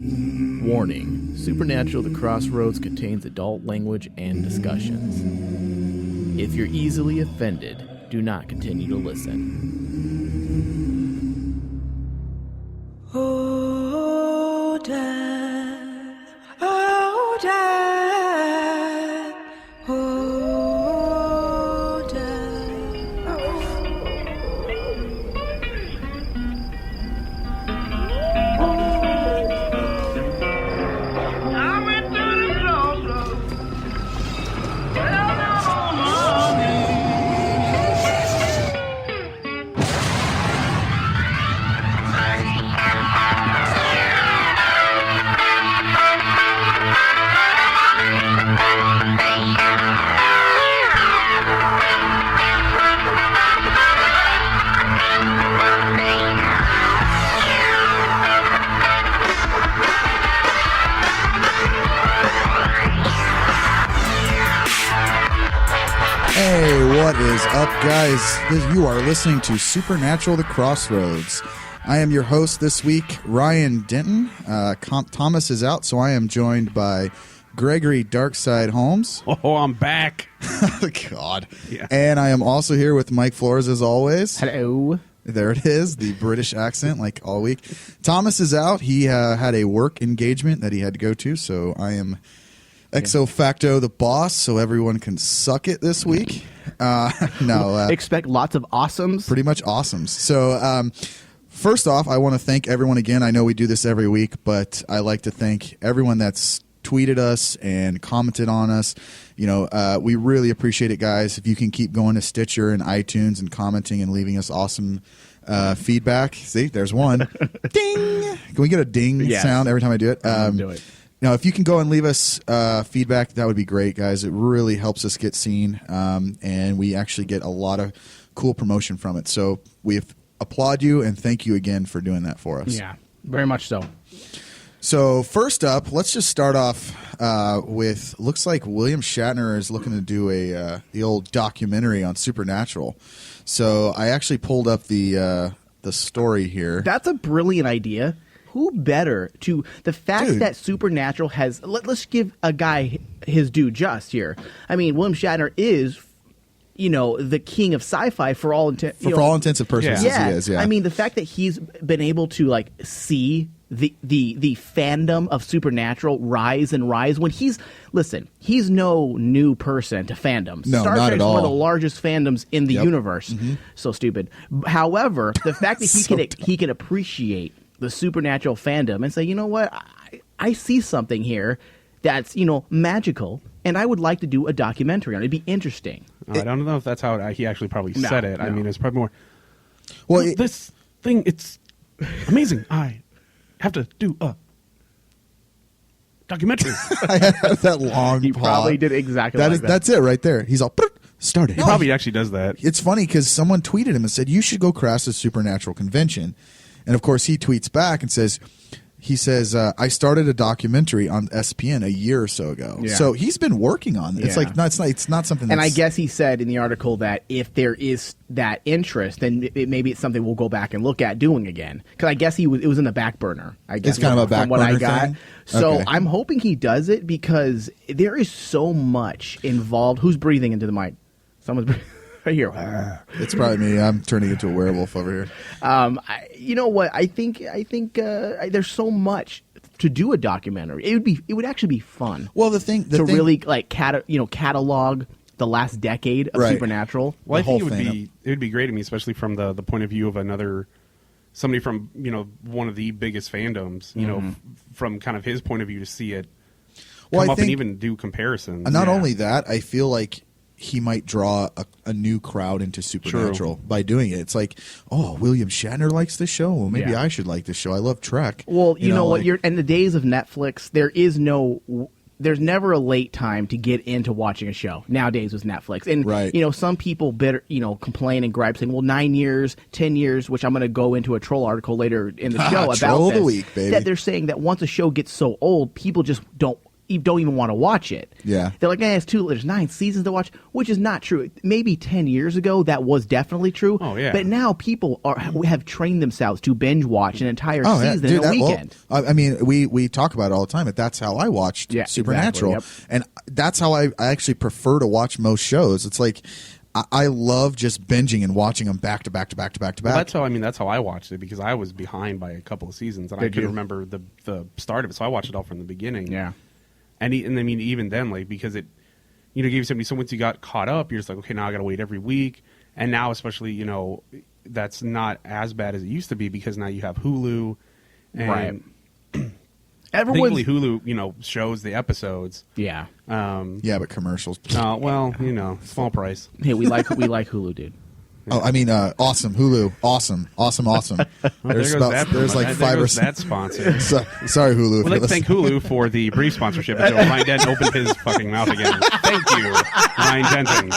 Warning, Supernatural The Crossroads contains adult language and discussions. If you're easily offended, do not continue to listen. Oh, Dad. Oh, Dad. Oh, Dad. I went through the crossroads. Fell down on my knees. Hey, what is up, guys? You are listening to Supernatural The Crossroads. I am your host this week, Ryan Denton. Thomas is out, so I am joined by Gregory Darkside Holmes. Oh, I'm back. God. Yeah. And I am also here with Mike Flores, as always. Hello. There it is, the British accent, like all week. Thomas is out. He had a work engagement that he had to go to, so I am ex facto the boss, so everyone can suck it this week. Expect lots of awesomes. Pretty much awesomes. So, first off, I want to thank everyone again. I know we do this every week, but I like to thank everyone that's tweeted us and commented on us. You know, we really appreciate it, guys. If you can keep going to Stitcher and iTunes and commenting and leaving us awesome feedback. See, there's one. Ding! Can we get a ding sound every time I do it? Do it. Now, if you can go and leave us feedback, that would be great, guys. It really helps us get seen, and we actually get a lot of cool promotion from it. So we applaud you and thank you again for doing that for us. Yeah, very much so. So first up, let's just start off with, looks like William Shatner is looking to do the old documentary on Supernatural. So I actually pulled up the story here. That's a brilliant idea. Who better to the fact Dude. that Supernatural has let's give a guy his due just here. I mean, William Shatner is, you know, the king of sci-fi for all intents. For all intents and purposes, Yeah. he is. Yeah, I mean, the fact that he's been able to like see the fandom of Supernatural rise and rise when he's no new person to fandoms. No, Star not Trek's at all. one of the largest fandoms in the Yep. universe. Mm-hmm. So stupid. However, the fact that he can appreciate the Supernatural fandom and say, you know what, I see something here that's, you know, magical, and I would like to do a documentary on it. It'd be interesting. I don't know if that's how he actually probably said it. I mean, it's probably more, well, this thing, it's amazing. I have to do a documentary. I have that long He pause. probably did exactly like that. That's it right there. He's all started. He probably actually does that. It's funny because someone tweeted him and said, you should go crash the Supernatural convention. And of course, he tweets back and says, I started a documentary on SPN a year or so ago. Yeah. So he's been working on it. It's Yeah. like, it's not something that's... And I guess he said in the article that if there is that interest, then maybe it's something we'll go back and look at doing again. Because I guess it was in the back burner. I guess It's kind of a back from what I burner got. thing? So Okay. I'm hoping he does it because there is so much involved. Who's breathing into the mic? Someone's breathing. Right here. It's probably me. I'm turning into a werewolf over here. You know what? I think there's so much to do a documentary. It would actually be fun. Well, the thing really like catalog the last decade of Right. Supernatural. Well, I think whole it would be great to me, especially from the point of view of somebody from, you know, one of the biggest fandoms, you know, from kind of his point of view to see it Well, come I up and think- even do comparisons. Not only that, I feel like he might draw a new crowd into Supernatural by doing it. It's like, oh, William Shatner likes this show. Well, maybe Yeah. I should like this show. I love Trek. Well, you know what? like- You're in the days of Netflix. There's never a late time to get into watching a show nowadays with Netflix. And Right. you know, some people complain and gripe, saying, "Well, 9 years, 10 years," which I'm going to go into a troll article later in the show about Troll of the this, week, baby. that they're saying that once a show gets so old, people just don't you don't even want to watch it. Yeah. They're like, there's 9 seasons to watch, which is not true. Maybe 10 years ago, that was definitely true. Oh, yeah. But now people have trained themselves to binge watch an entire season in a weekend. I mean, we talk about it all the time, but that's how I watched Supernatural. Exactly, and that's how I actually prefer to watch most shows. It's like I love just binging and watching them back to back to back to back to back. Well, that's how I watched it, because I was behind by a couple of seasons and I couldn't remember the start of it, so I watched it all from the beginning. Yeah. And I mean, even then, like, because it, gave you something. So once you got caught up, you're just like, okay, now I got to wait every week. And now, especially, that's not as bad as it used to be, because now you have Hulu, and Right. thankfully Hulu, shows the episodes. Yeah. Yeah, but commercials. Well, small price. Hey, we like Hulu, dude. Oh, I mean, awesome Hulu, awesome. There's like 5 or 6. That sponsor. Sorry, Hulu. We'd like to thank Hulu for the brief sponsorship until Ryan Denton opened his fucking mouth again. Thank you, Ryan Denton.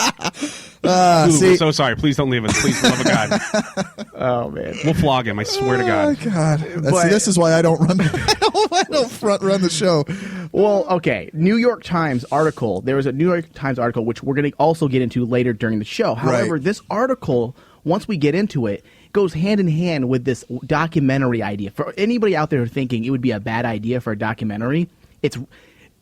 Hulu, we're so sorry. Please don't leave us. Please, for the love of God. Oh man, we'll flog him. I swear to God. Oh, God. This is why I don't run. I don't front run the show. Well, okay. New York Times article. There was a New York Times article which we're going to also get into later during the show. However, this article, once we get into it, goes hand in hand with this documentary idea. For anybody out there thinking it would be a bad idea for a documentary,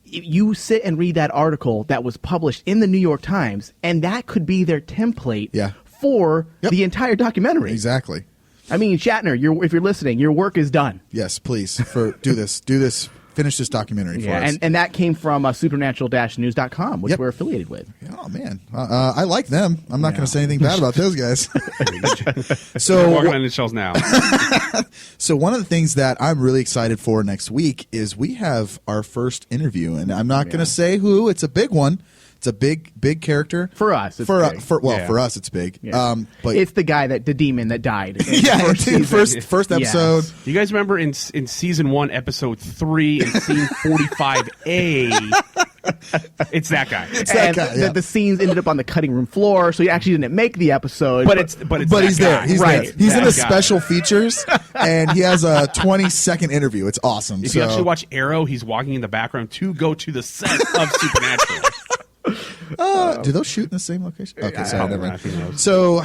you sit and read that article that was published in the New York Times, and that could be their template for the entire documentary. Exactly. I mean, Shatner, if you're listening, your work is done. Yes, please. Do this. Finish this documentary for us. And that came from supernatural-news.com, which we're affiliated with. Oh, man. I like them. I'm not going to say anything bad about those guys. So we're walking on the shelves now. So one of the things that I'm really excited for next week is we have our first interview. And I'm not going to say who. It's a big one. It's a big character for us. It's for big. For us, it's big. Yeah. But it's the demon that died. First episode. Yes. You guys remember in season 1, episode 3, and scene 45A? It's that guy. The scenes ended up on the cutting room floor, so he actually didn't make the episode. But he's there. He's right. there. He's in the special features, and he has a 20-second interview. It's awesome. If you actually watch Arrow, he's walking in the background to go to the set of Supernatural. Do those shoot in the same location? Okay, sorry, never mind. So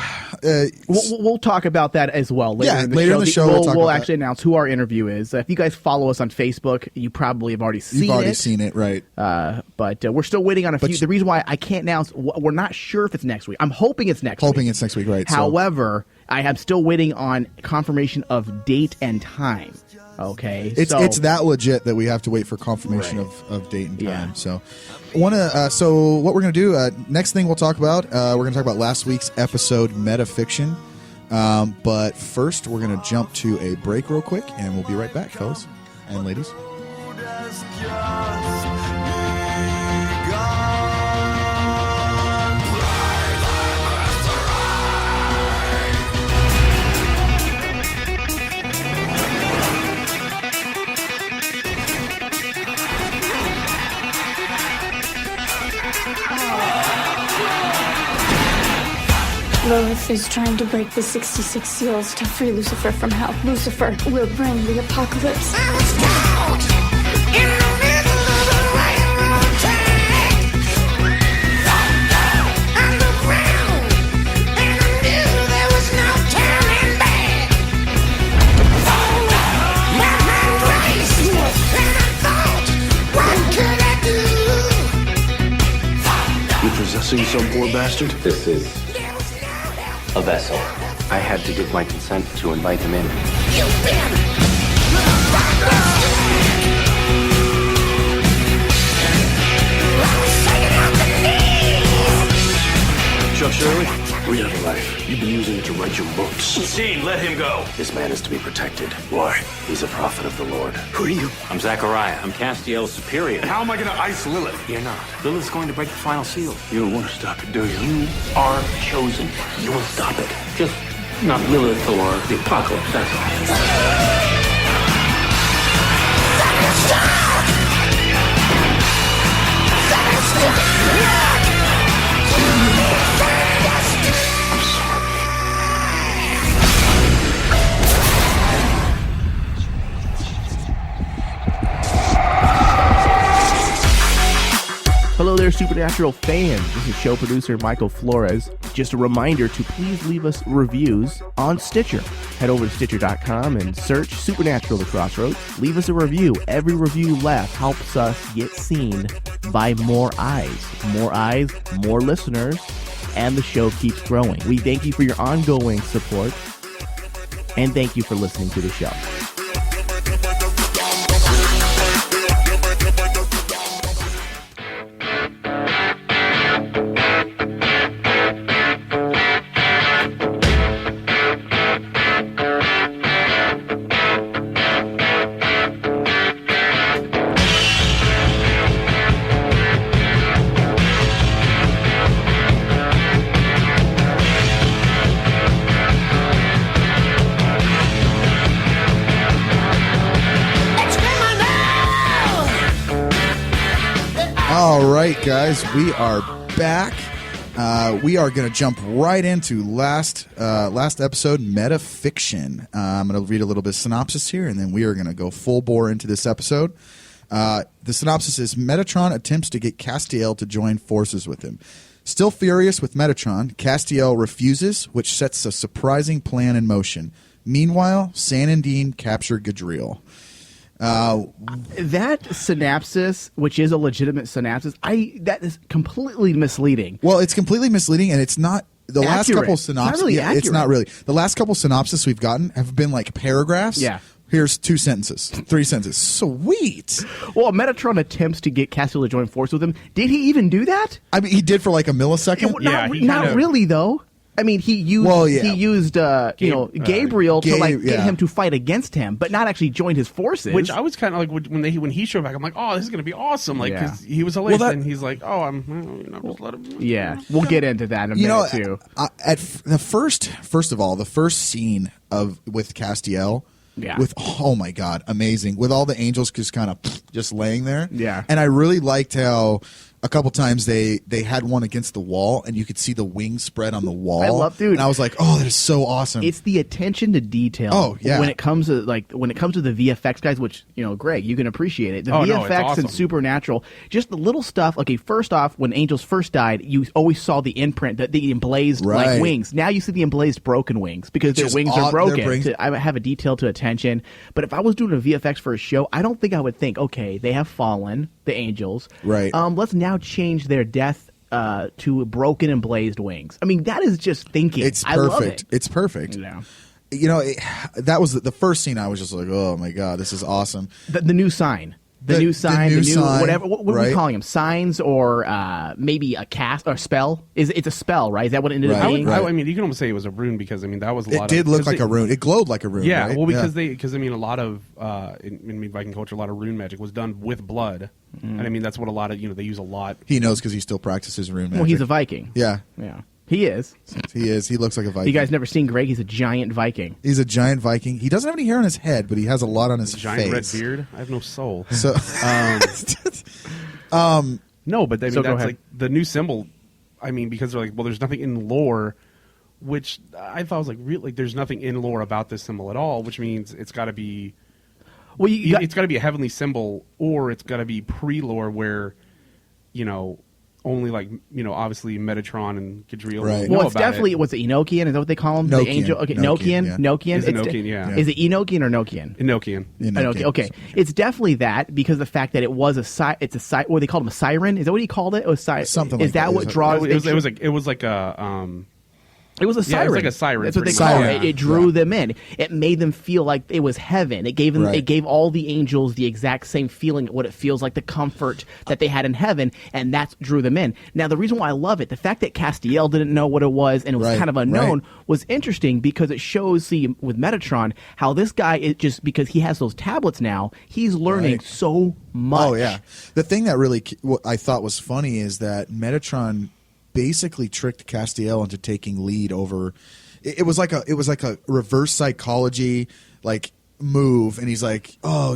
we'll talk about that as well later in the show. We'll actually announce who our interview is. If you guys follow us on Facebook, you probably have already seen it. You've already seen it, right? But we're still waiting on a few. The reason why I can't announce, we're not sure if it's next week. I'm hoping it's next week. It's next week, right? However, I am still waiting on confirmation of date and time. Okay, it's that legit that we have to wait for confirmation of date and time. Yeah. So, so what we're gonna do next thing we'll talk about we're gonna talk about last week's episode Metafiction, but first we're gonna jump to a break real quick and we'll be right back, fellas and ladies. Lilith is trying to break the 66 seals to free Lucifer from hell. Lucifer will bring the apocalypse. I was caught in the middle of a railroad track. Underground, and I knew there was no turning back. My mind raced, and I thought, what could I do? You possessing some poor bastard? This is a vessel. I had to give my consent to invite him in. You've been Chuck Shirley, we have a life. You've been using it to write your books. Dean, let him go. This man is to be protected. Why? He's a prophet of the Lord. Who are you? I'm Zachariah. I'm Castiel's superior. How am I going to ice Lilith? You're not. Lilith's going to break the final seal. You don't want to stop it, do you? You are chosen. You will stop it. Just not Lilith or the apocalypse, that's all. there, Supernatural fans. This is show producer Michael Flores. Just a reminder to please leave us reviews on Stitcher. Head over to Stitcher.com and search Supernatural The Crossroads. Leave us a review. Every review left helps us get seen by more eyes. More eyes, more listeners, and the show keeps growing. We thank you for your ongoing support, and thank you for listening to the show. All right, guys, we are back. We are going to jump right into last episode, Metafiction. I'm going to read a little bit of synopsis here, and then we are going to go full bore into this episode. The synopsis is: Metatron attempts to get Castiel to join forces with him. Still furious with Metatron, Castiel refuses, which sets a surprising plan in motion. Meanwhile, San and Dean capture Gadriel. That synopsis, which is a legitimate synopsis, that is completely misleading. Well, it's completely misleading, and it's not the last Accurate. couple synopses. It's not really accurate. It's not really. The last couple synopses we've gotten have been like paragraphs. Yeah. Here's 2 sentences, 3 sentences. Sweet. Well, Metatron attempts to get Castiel to join force with him. Did he even do that? I mean, he did for like a millisecond. Not really, though. I mean, he used Gabriel to get him to fight against him, but not actually join his forces. Which I was kind of like when he showed back. I'm like, oh, this is gonna be awesome. Like, because he was hilarious, and he's like, oh, just let him. Yeah, we'll get into that in a minute too. At the first of all, the first scene with Castiel. Yeah. With oh my god, amazing! With all the angels just kind of just laying there. Yeah. And I really liked how a couple times they had one against the wall, and you could see the wings spread on the wall. I love, dude. And I was like, oh, that is so awesome. It's the attention to detail. Oh, yeah. When it comes to the VFX guys, which Greg, you can appreciate it. The VFX awesome. and Supernatural, just the little stuff. Okay, first off, when angels first died, you always saw the imprint, the emblazed like wings. Now you see the emblazed broken wings because their wings are broken. I have a detail to attention. But if I was doing a VFX for a show, I don't think I would think, okay, they have fallen, the angels. Right. Let's now change their death to broken and blazed wings. I mean, that is just thinking. It's perfect. I love it. It's perfect. Yeah. That was the first scene. I was just like, oh my god, this is awesome. The new sign. The new sign, whatever. What are we calling them? Signs or maybe a cast or spell? It's a spell, right? Is that what it ended up being? I mean, you can almost say it was a rune because that was a lot. It did look like a rune. It glowed like a rune. Yeah, right? well, because a lot of in Viking culture, a lot of rune magic was done with blood, and I mean that's what a lot of they use a lot. He knows because he still practices rune magic. Well, he's a Viking. Yeah. He is. He is. He looks like a Viking. You guys never seen Greg? He's a giant Viking. He's a giant Viking. He doesn't have any hair on his head, but he has a lot on his giant face. Red beard. I have no soul. So, no, but I mean So go that's ahead. like the new symbol. I mean, because they're like, well, there's nothing in lore, which I thought was like, really, like, there's nothing in lore about this symbol at all, which means it's got to be. Well, it's got to be a heavenly symbol, or it's got to be pre-lore where, only obviously Metatron and Gadriel. Right. Well, it's definitely what's it, Enochian? Is that what they call him? Nokian. The angel. Okay, Nokian, Nokian. It's Enochian, yeah. Is it Enochian or Nokian? Enochian. Enochian. Okay, it's definitely that because the fact that it was what they called him, a siren. Is that what he called it? It was something. Is that what draws? It was like a. It was a siren. It was like a siren. That's what they pretty call much. it. It drew them in. It made them feel like it was heaven. It gave them. Right. It gave all the angels the exact same feeling. What it feels like, the comfort that they had in heaven, and that drew them in. Now, the reason why I love it, the fact that Castiel didn't know what it was and it was kind of unknown, was interesting because it shows, with Metatron, how this guy is just because he has those tablets now, he's learning so much. Oh yeah. The thing that really what I thought was funny is that Metatron basically tricked Castiel into taking lead over. It was like a reverse psychology move, and he's like, oh,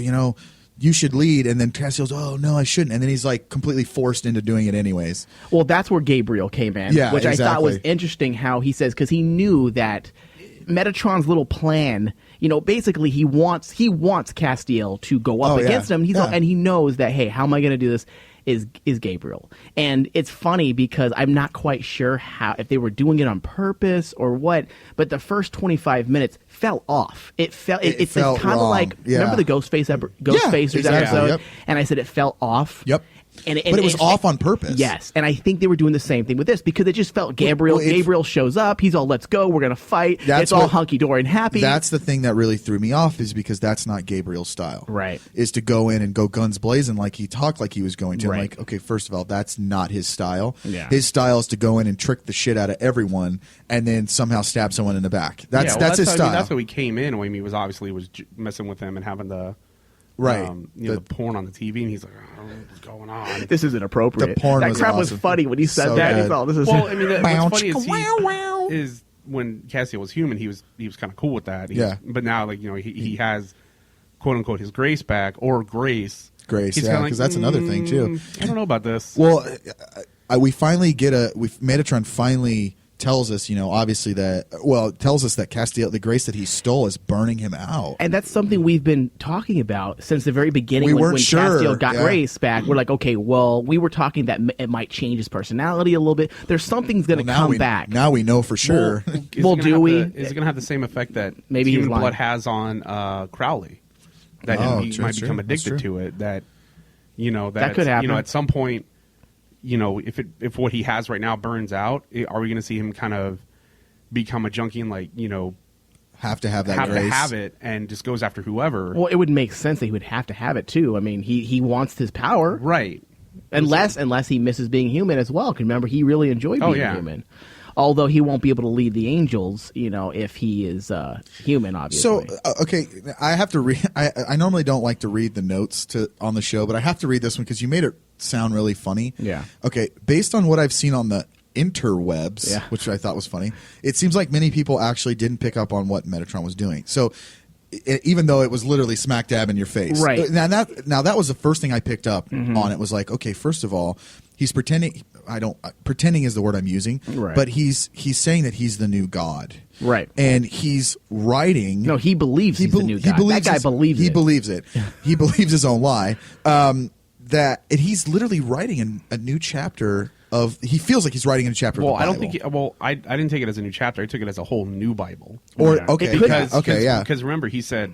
you should lead, and then Castiel's, oh no, I shouldn't, and then he's like completely forced into doing it anyways. Well, that's where Gabriel came in, which I thought was interesting. How he says, because he knew that Metatron's little plan, basically he wants Castiel to go up against him. And he knows that, hey, how am I going to do this? is Gabriel. And it's funny because I'm not quite sure if they were doing it on purpose or what, but the first 25 minutes felt off. It felt kind of like remember the Ghostface exactly. episode? Yep. And I said it felt off. Yep. But it was off on purpose. Yes, and I think they were doing the same thing with this because it just felt Gabriel shows up. He's all, let's go, we're going to fight. It's all hunky-dory and happy. That's the thing that really threw me off is because that's not Gabriel's style. Right. Is to go in and go guns blazing like he talked like he was going to. Right. I'm like, okay, first of all, that's not his style. Yeah. His style is to go in and trick the shit out of everyone and then somehow stab someone in the back. That's his style. That's how he came in. When he was obviously messing with them and having the... Right. The porn on the TV, and he's like, I don't know what's going on. This isn't appropriate. The porn that was crap awesome. was funny when he said So that. good. He's all, this is Well, I mean, what's funny is when Cassiel was human, he was kind of cool with that. But now, like, you know, he has, quote unquote, his grace back or grace. Grace, He's yeah, because that's another thing too. I don't know about this. Well, we finally Metatron finally tells us, you know, obviously tells us that Castiel, the grace that he stole, is burning him out. And that's something we've been talking about since the very beginning. We weren't when sure. Castiel got Grace back, we're like, okay, well, we were talking that it might change his personality a little bit. There's something's going to come back. Now we know for sure. Is it going to have the same effect that maybe human blood has on Crowley? That he might become addicted to it. That, you know, that could happen. You know, at some point, you know, if what he has right now burns out, are we going to see him kind of become a junkie and, like, you know, have to have that have grace. to have it and just goes after whoever? Well, it would make sense that he would have to have it too. I mean, he wants his power, right? Unless he misses being human as well. Because remember, he really enjoyed being human. Although he won't be able to lead the angels, you know, if he is human, obviously. So, okay, I have to read. I normally don't like to read the notes on the show, but I have to read this one because you made it sound really funny. Yeah. Okay, based on what I've seen on the interwebs, which I thought was funny, it seems like many people actually didn't pick up on what Metatron was doing. So, even though it was literally smack dab in your face, right? Now that was the first thing I picked up on. It was like, okay, first of all, he's pretending. Pretending is the word I'm using, right. But he's saying that he's the new God, right? And he's writing. No, he believes he's the new God. That guy believes it. He believes it. He believes his own lie. He's literally writing a new chapter of. He feels like he's writing a new chapter. Well, of the Bible. I don't think. I didn't take it as a new chapter. I took it as a whole new Bible. Because remember he said,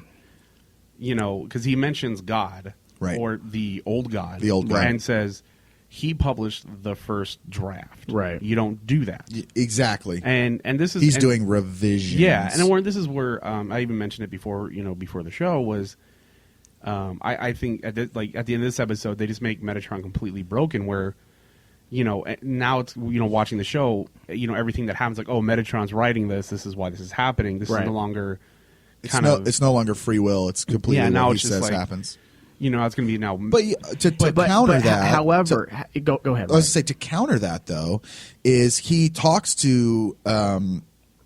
you know, because he mentions God, right, or the old God, and says he published the first draft. Right. You don't do that. Exactly. And this is he's doing revisions. Yeah, and this is where I even mentioned it before. You know, before the show was. I think at the end of this episode, they just make Metatron completely broken. Where, you know, now it's, you know, watching the show, you know, everything that happens, like, oh, Metatron's writing this. This is why this is happening. This is no longer it's no longer free will. It's completely now what it's he just says like, happens. You know, it's going to be now. But to counter that, however, go ahead. I was to say, to counter that though, is he talks to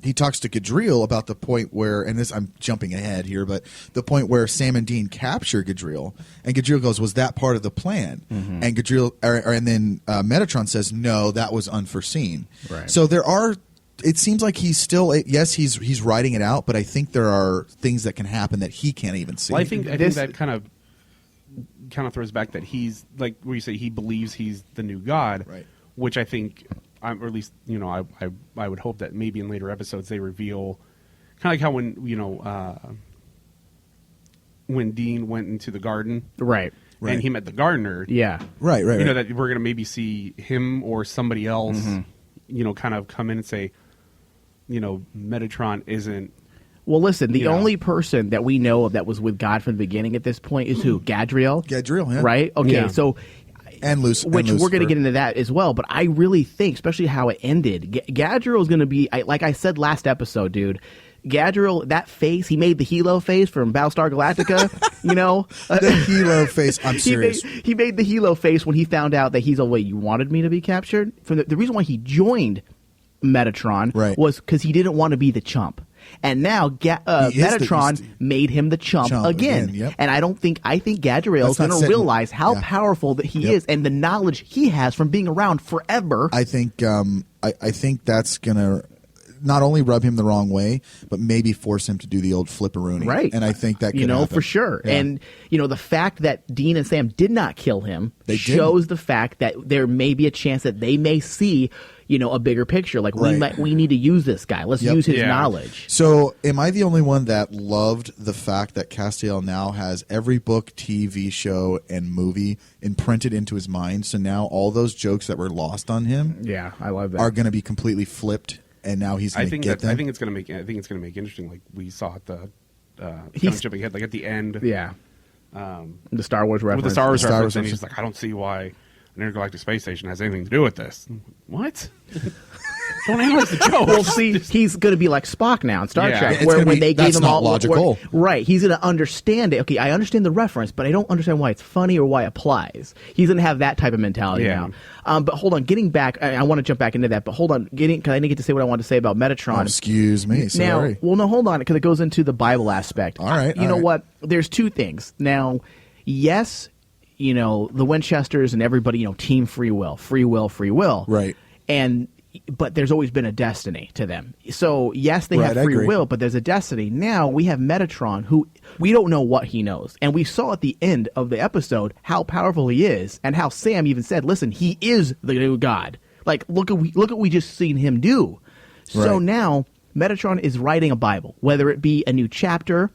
Gadriel about the point where, and this, I'm jumping ahead here, but the point where Sam and Dean capture Gadriel, and Gadriel goes, "Was that part of the plan?" Mm-hmm. And Gadriel, and then Metatron says, "No, that was unforeseen." Right. So there are. It seems like he's still he's writing it out, but I think there are things that can happen that he can't even see. Well, I think that kind of throws back that he's like where you say he believes he's the new God, right? Which I think, or at least, you know, I would hope that maybe in later episodes they reveal, kind of like how when Dean went into the garden, right, and he met the gardener, right. You know, that we're gonna maybe see him or somebody else, you know, kind of come in and say, you know, Metatron isn't. Well, listen, the only person that we know of that was with God from the beginning at this point is who? Gadriel? Gadriel, yeah. Right? Okay, Yeah. so... And Lucifer. Which we're going to get into that as well, but I really think, especially how it ended, Gadriel is going to be, like I said last episode, dude, Gadriel, that face, he made the Hilo face from Battlestar Galactica, you know? The Hilo face, I'm serious. He made the Hilo face when he found out that he's, you wanted me to be captured? The reason why he joined Metatron was because he didn't want to be the chump. And now Metatron made him the chump again. Yep. And I think Gadriel is going to realize how powerful that he is and the knowledge he has from being around forever. I think I think that's going to not only rub him the wrong way, but maybe force him to do the old flipperoonie. Right. And I think that could happen. happen. For sure. Yeah. And, the fact that Dean and Sam did not kill him They shows the fact that there may be a chance that they may see, a bigger picture. Like, we need to use this guy. Let's use his knowledge. So am I the only one that loved the fact that Castiel now has every book, TV show, and movie imprinted into his mind? So now all those jokes that were lost on him Yeah, I love that. are going to be completely flipped, and now he's going to get them. I think it's going to make interesting. Like we saw at the kind of jumping ahead, like at the end. Yeah. The Star Wars reference. With the Star Wars reference, and reference. he's like, I don't see why an intergalactic space station has anything to do with this. What? Don't analyze the joke. Well, see, he's going to be like Spock now in Star Yeah. Trek, It's where gonna when be- they gave that's him not all logical. right, he's going to understand it. Okay, I understand the reference, but I don't understand why it's funny or why it applies. He's going to have that type of mentality Yeah. now. But hold on, getting back, I want to jump back into that. But hold on, because I didn't get to say what I wanted to say about Metatron. Oh, excuse me. Sorry. Now, well, no, hold on, because it goes into the Bible aspect. All right, You know all right. what? There's two things. Now, yes, the Winchesters and everybody, team free will. Right. But there's always been a destiny to them. So, yes, they Right, I have free agree. will, but there's a destiny. Now, we have Metatron, who we don't know what he knows. And we saw at the end of the episode how powerful he is, and how Sam even said, listen, he is the new god. Like, look at what we just seen him do. So Right. now, Metatron is writing a Bible, whether it be a new chapter,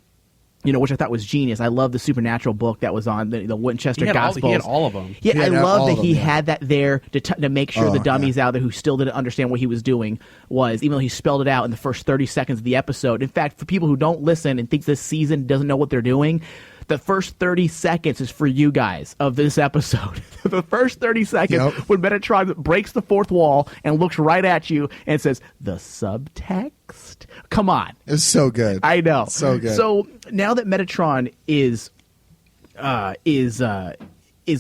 which I thought was genius. I love the supernatural book that was on the Winchester He had all- Gospels. he had all of them. Yeah, He I had love all that of them, he yeah. had that there to make sure the Oh, dummies yeah. out there who still didn't understand what he was doing even though he spelled it out in the first 30 seconds of the episode. In fact, for people who don't listen and think this season doesn't know what they're doing, the first 30 seconds is for you guys of this episode. The first 30 seconds Yep. when Metatron breaks the fourth wall and looks right at you and says, the subtext? Come on. It's so good. I know. So good. So now that Metatron is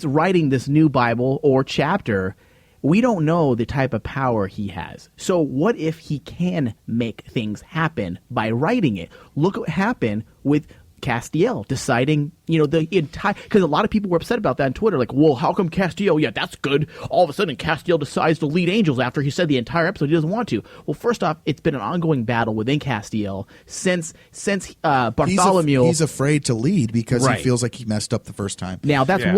writing this new Bible or chapter, we don't know the type of power he has. So what if he can make things happen by writing it? Look what happened with Castiel deciding, the entire, because a lot of people were upset about that on Twitter, like, well, how come Castiel, yeah, that's good. All of a sudden, Castiel decides to lead angels after he said the entire episode he doesn't want to. Well, first off, it's been an ongoing battle within Castiel since Bartholomew. He's afraid to lead because Right. he feels like he messed up the first time. Now that's Yeah.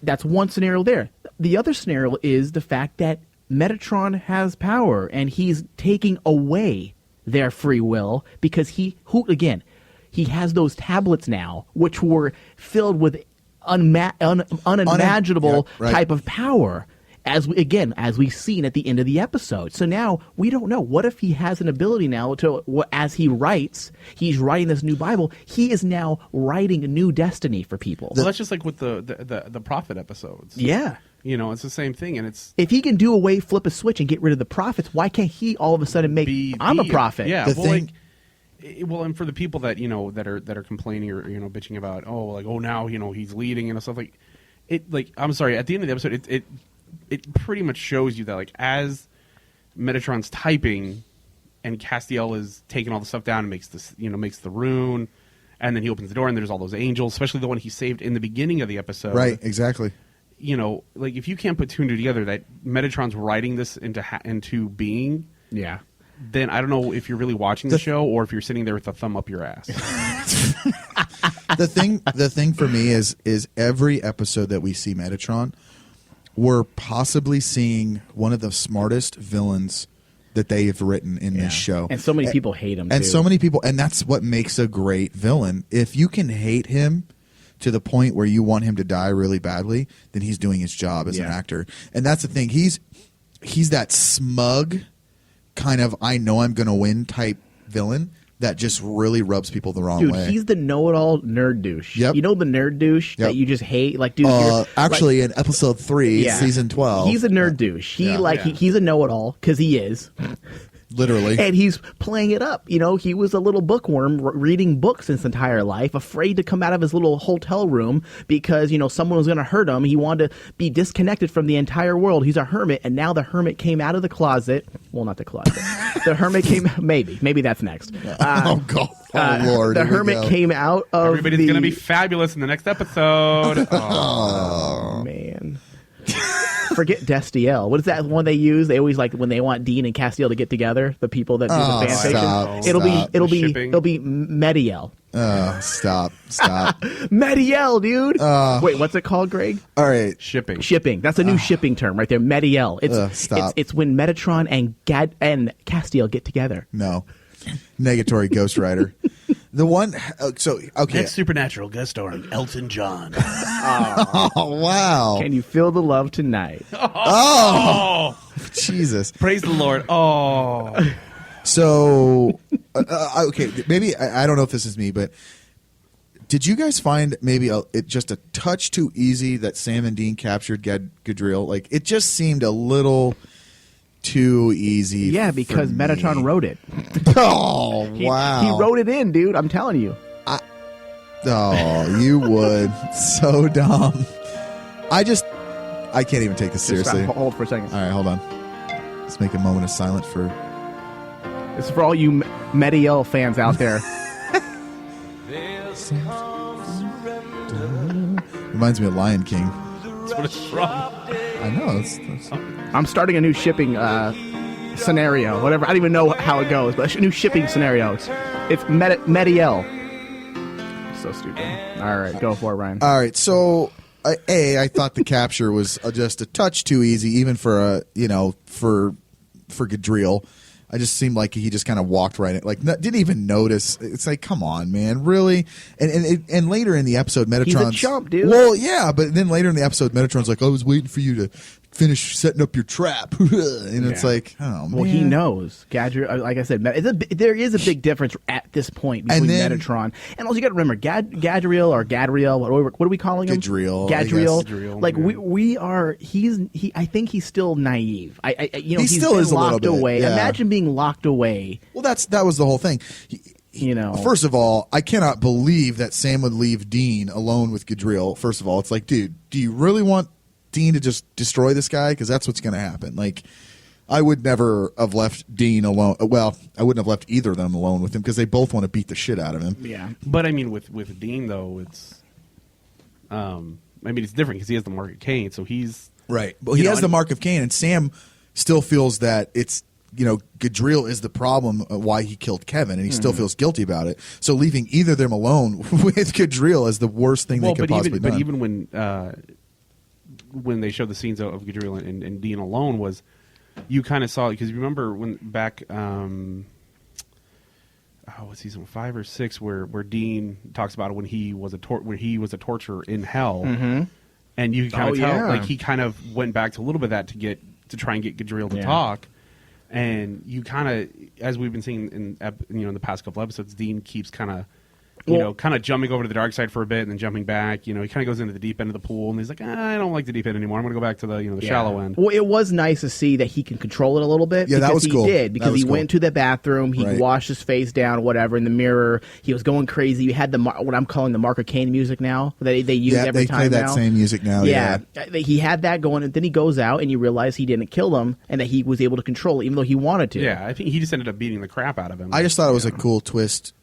that's one scenario there. The other scenario is the fact that Metatron has power and he's taking away their free will because he has those tablets now which were filled with unimaginable Yeah, right. type of power. As we've seen at the end of the episode. So now we don't know. What if he has an ability now to, as he writes, he's writing this new Bible. He is now writing a new destiny for people. Well, that's just like with the prophet episodes. Yeah. It's the same thing, and it's If he can flip a switch and get rid of the prophets, why can't he all of a sudden make I'm a prophet? Yeah, The well, thing- and for the people that that are complaining or bitching about now he's leading and stuff like it. Like, I'm sorry, at the end of the episode, it pretty much shows you that, like, as Metatron's typing and Castiel is taking all the stuff down and makes the rune, and then he opens the door and there's all those angels, especially the one he saved in the beginning of the episode. Right, exactly. Like, if you can't put two and two together that Metatron's writing this into being, Yeah. then I don't know if you're really watching the show or if you're sitting there with a thumb up your ass. the thing for me is every episode that we see Metatron, we're possibly seeing one of the smartest villains that they have written in this show. And so many people hate him, And too. so many people, and that's what makes a great villain. If you can hate him to the point where you want him to die really badly, then he's doing his job as an actor. And that's the thing. He's that smug kind of I know I'm going to win type villain that just really rubs people the wrong Dude, way. he's the know-it-all nerd douche. Yep. You know the nerd douche Yep. that you just hate? Like, dude, you're, actually, in episode 3, Yeah. season 12, he's a nerd douche. He's a know-it-all because he is. literally. And he's playing it up. He was a little bookworm reading books his entire life, afraid to come out of his little hotel room because, someone was going to hurt him. He wanted to be disconnected from the entire world. He's a hermit, and now the hermit came out of the closet. Well, not the closet. The hermit came, maybe that's next. Oh, God. Oh, Lord. The Here we hermit go. came out of Everybody's going to be fabulous in the next episode. Oh, man. forget Destiel. What is that one they use? They always like when they want Dean and Castiel to get together. The people that do the fan fiction. It'll be Mediel. Oh, stop. Mediel, dude. Wait, what's it called, Greg? All right. Shipping. That's a new shipping term right there. Mediel. Stop. It's when Metatron and Castiel get together. No. Negatory Ghost Rider. The one, okay. Next Supernatural guest starring Elton John. Oh, wow. Can you feel the love tonight? Oh, Jesus. Praise the Lord. Oh. So, okay, maybe, I don't know if this is me, but did you guys find maybe it just a touch too easy that Sam and Dean captured Gadriel? Like, it just seemed a little too easy. Yeah, because Metatron wrote it. Oh, wow. He wrote it in, dude. I'm telling you. Oh, you would. So dumb. I can't even take this seriously. Hold for a second. All right, hold on. Let's make a moment of silence for... This is for all you Mediel fans out there. Reminds me of Lion King. That's what it's from. I know. I'm starting a new shipping scenario. Whatever. I don't even know how it goes, but a new shipping scenario. It's Mediel. So stupid. All right, go for it, Ryan. All right, so I thought the capture was just a touch too easy, even for for Gadriel. I just seemed like he just kind of walked right in, like didn't even notice. It's like, come on, man, really? And later in the episode, Metatron's... He's a chump, dude. Well, yeah, but then later in the episode, Metatron's like, I was waiting for you to finish setting up your trap. And it's like, oh, man. Well, he knows. Gadriel, like I said, there is a big difference at this point between Metatron. And also, you got to remember, Gadriel or Gadriel, what are we calling him? Gadriel. Gadriel. Like, we are, I think he's still naive. He still is a little bit. Away. Yeah. Imagine being locked away. Well, that was the whole thing. First of all, I cannot believe that Sam would leave Dean alone with Gadriel. First of all, it's like, dude, do you really want Dean to just destroy this guy? Because that's what's going to happen. Like, I would never have left Dean alone. Well, I wouldn't have left either of them alone with him because they both want to beat the shit out of him. Yeah, but I mean, with Dean though, it's, it's different because he has the mark of Cain, so he's right. Well, he has the mark of Cain, and Sam still feels that it's, Gadriel is the problem why he killed Kevin, and he still feels guilty about it. So leaving either of them alone with Gadriel is the worst thing they could possibly do. But even when they showed the scenes of Gadriel and Dean alone, was you kind of saw, because you remember when back season 5 or 6 where Dean talks about when he was a torturer in hell, and you kind of tell like he kind of went back to a little bit of that to try and get Gadriel to talk. And you kind of, as we've been seeing in the past couple episodes, Dean keeps kind of kind of jumping over to the dark side for a bit and then jumping back. He kind of goes into the deep end of the pool, and he's like, I don't like the deep end anymore. I'm going to go back to the shallow end. Well, it was nice to see that he can control it a little bit. Yeah, that was cool. He did, because he went to the bathroom, he washed his face down, whatever, in the mirror. He was going crazy. You had what I'm calling the Mark of Cain music now that they use every time now. Yeah, they play that same music now. Yeah. He had that going, and then he goes out, and you realize he didn't kill them, and that he was able to control it, even though he wanted to. Yeah, I think he just ended up beating the crap out of him. I just thought it was a cool twist.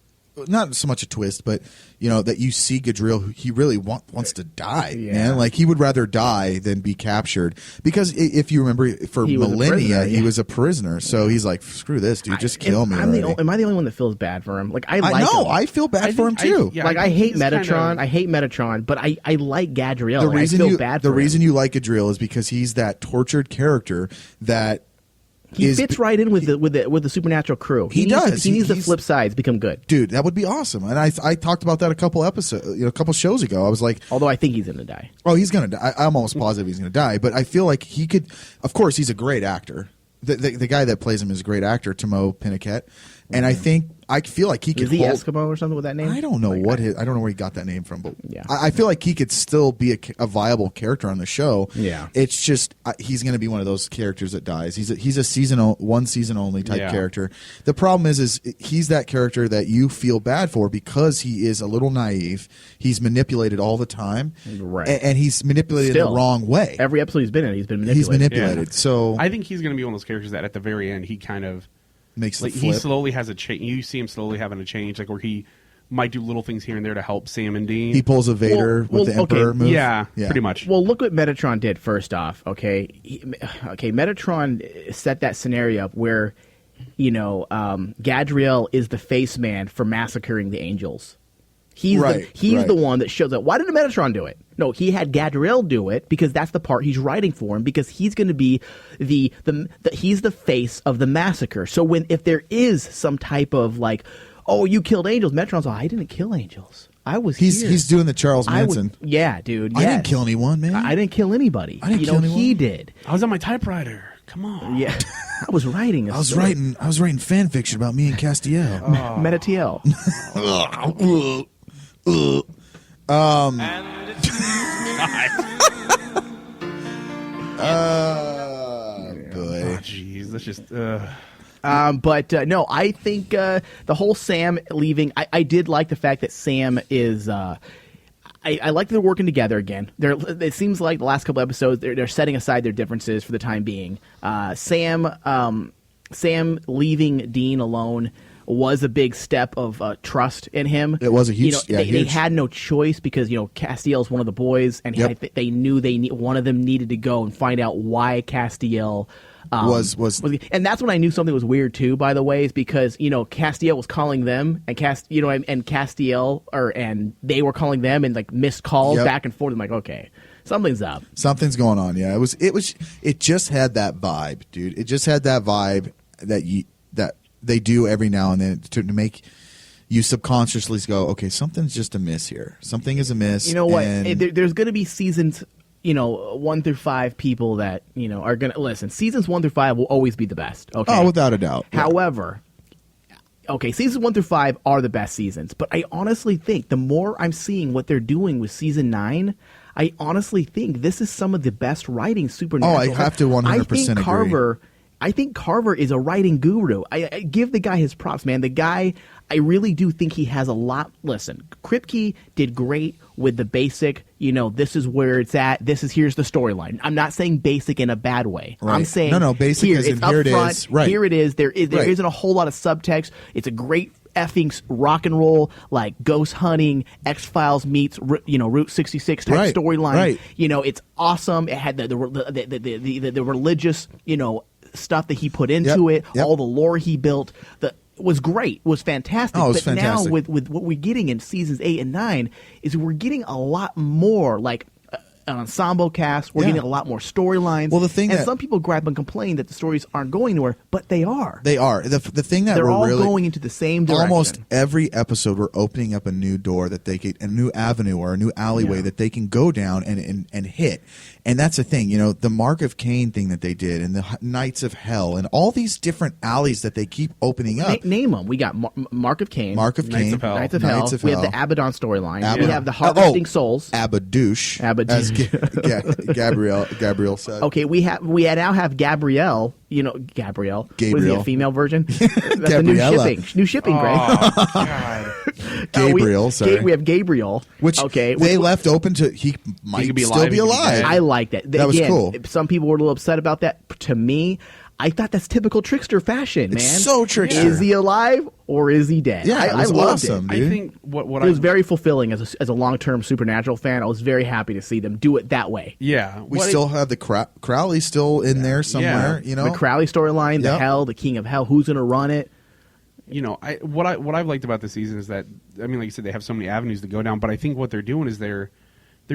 Not so much a twist, but that you see Gadriel, he really wants to die, man. Like, he would rather die than be captured, because if you remember, for millennia he was a prisoner. So he's like, screw this, dude, just kill me. Am I the only one that feels bad for him? Like, I know, I feel bad for him too. I hate Metatron. I hate Metatron, but I like Gadriel. The reason you like Gadriel is because he's that tortured character that. He fits right in with the supernatural crew. He does. He needs the flip sides become good. Dude, that would be awesome. And I talked about that a couple shows ago. I was like, although I think he's going to die. Oh, he's going to die. I'm almost positive he's going to die. But I feel like he could. Of course, he's a great actor. The guy that plays him is a great actor, Timo Pinniket. And I feel like he could. Is he Eskimo or something with that name? I don't know I don't know where he got that name from, but I feel like he could still be a viable character on the show. Yeah, it's just he's going to be one of those characters that dies. He's a one season only type character. The problem is he's that character that you feel bad for because he is a little naive. He's manipulated all the time, right? And he's manipulated in the wrong way. Every episode he's been in, he's been manipulated. Yeah. So I think he's going to be one of those characters that at the very end he kind of makes the he slowly has a change. You see him slowly having a change, like where he might do little things here and there to help Sam and Dean. He pulls a Vader Well, with the okay, Emperor move. yeah, pretty much. Well, look what Metatron did first off. Okay, Metatron set that scenario up where, Gadriel is the face man for massacring the angels. He's Right, the one that shows up. Why didn't Metatron do it? No, he had Gadriel do it because that's the part he's writing for him, because he's going to be he's the face of the massacre. So if there is some type of like, oh, you killed angels, Metatron's like, I didn't kill angels. I was here. He's doing the Charles Manson. Yeah, dude. I yes. didn't kill anyone, man. I didn't kill anybody. I didn't kill anyone. He did. I was on my typewriter. Come on. Yeah, I was writing. I was writing fan fiction about me and Castiel. Metatiel. Boy. Jeez, that's just. But no, I think the whole Sam leaving. I did like the fact that Sam is. I like that they're working together again. It seems like the last couple episodes they're setting aside their differences for the time being. Sam leaving Dean alone was a big step of trust in him. It was a huge. They had no choice because Castiel is one of the boys, and they knew one of them needed to go and find out why Castiel. Was and that's when I knew something was weird too. By the way, is because Castiel was calling them and Castiel and they were calling them and like missed calls back and forth. I'm like, okay, something's up. Something's going on. Yeah, it just had that vibe, dude. It just had that vibe that they do every now and then to make you subconsciously go, okay, something's just amiss here. Something is amiss. You know what? There's going to be seasons. 1 through 5 people that, are going to listen. Seasons 1 through 5 will always be the best. Okay. Oh, without a doubt. Yeah. However, seasons 1 through 5 are the best seasons. But I honestly think the more I'm seeing what they're doing with season 9, I honestly think this is some of the best writing Supernatural. Oh, I have to 100% agree. I think Carver is a writing guru. I give the guy his props, man. The guy, I really do think he has a lot. Listen, Kripke did great with the basic, this is where it's at. Here's the storyline. I'm not saying basic in a bad way. Right. I'm saying no, basic here, is it's here up front, it is. Right. Here it is. There right. isn't a whole lot of subtext. It's a great effing rock and roll, like ghost hunting, X-Files meets Route 66 type storyline. Right. It's awesome. It had the religious, stuff that he put into it, all the lore he built, was great, was fantastic. Oh, it was but fantastic. Now with what we're getting in seasons 8 and 9 is we're getting a lot more like an ensemble cast. We're getting a lot more storylines. Well, some people gripe and complain that the stories aren't going anywhere, but they are. They are. The thing that they're we're all really going into the same direction. Almost every episode, we're opening up a new door that they can, a new avenue or a new alleyway that they can go down and hit. And that's the thing, the Mark of Cain thing that they did, and the Knights of Hell, and all these different alleys that they keep opening up. Name them. We got Mark of Cain, Knights of Hell. Knights of Hell. We have the Abaddon storyline. We have the Harvesting Souls. Abadoosh. As Gabrielle said. Okay, we now have Gabrielle. Gabrielle. What is he, a female version? That's the new shipping, Greg. Oh, God. Gabriel, sorry. We have Gabriel. Which they left open to, he might could be still alive, be he could be alive. dead. I like that. That was cool. Some people were a little upset about that. To me, I thought that's typical trickster fashion, man. It's so trickster. Is he alive or is he dead? Yeah, I it was loved awesome, it. dude. I think what It was very fulfilling as a long-term Supernatural fan. I was very happy to see them do it that way. Yeah. We still have the Crowley still in there somewhere, The Crowley storyline, the Yep. Hell, the King of Hell, who's going to run it? What I've liked about the season is that, like you said, they have so many avenues to go down, but I think what they're doing is they're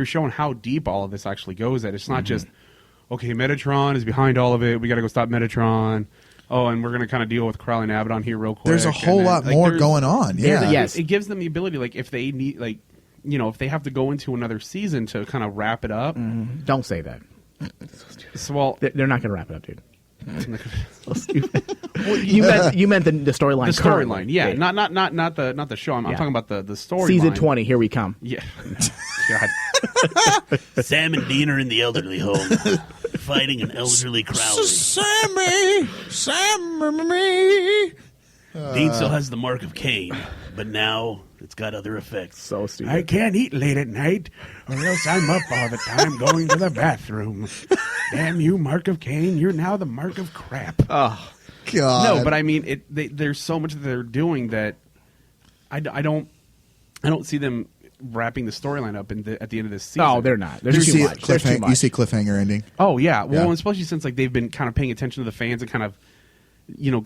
showing how deep all of this actually goes. That it's not just, okay, Metatron is behind all of it, we got to go stop Metatron. Oh, and we're going to kind of deal with Crowley and Abaddon here real quick. There's a whole lot more going on. Yeah. Yes. It gives them the ability, like, if they need, like, if they have to go into another season to kind of wrap it up. Don't say that. So, well, They're not going to wrap it up, dude. So stupid. You meant the storyline. the storyline, yeah, not the show. I'm talking about the storyline. Season 20. Here we come. Yeah. God. Sam and Dean are in the elderly home, fighting an elderly Crowley. Sammy! Dean still has the Mark of Cain, but now it's got other effects. So stupid. I can't eat late at night, or else I'm up all the time going to the bathroom. Damn you, Mark of Cain, you're now the Mark of Crap. Oh, God. No, but I mean, there's so much that they're doing that I don't I don't see them wrapping the storyline up at the end of this season. Oh, they're not. There's You too see, much. There's too much. you see cliffhanger ending. Oh yeah, well, Yeah. especially since like they've been kind of paying attention to the fans and kind of, I don't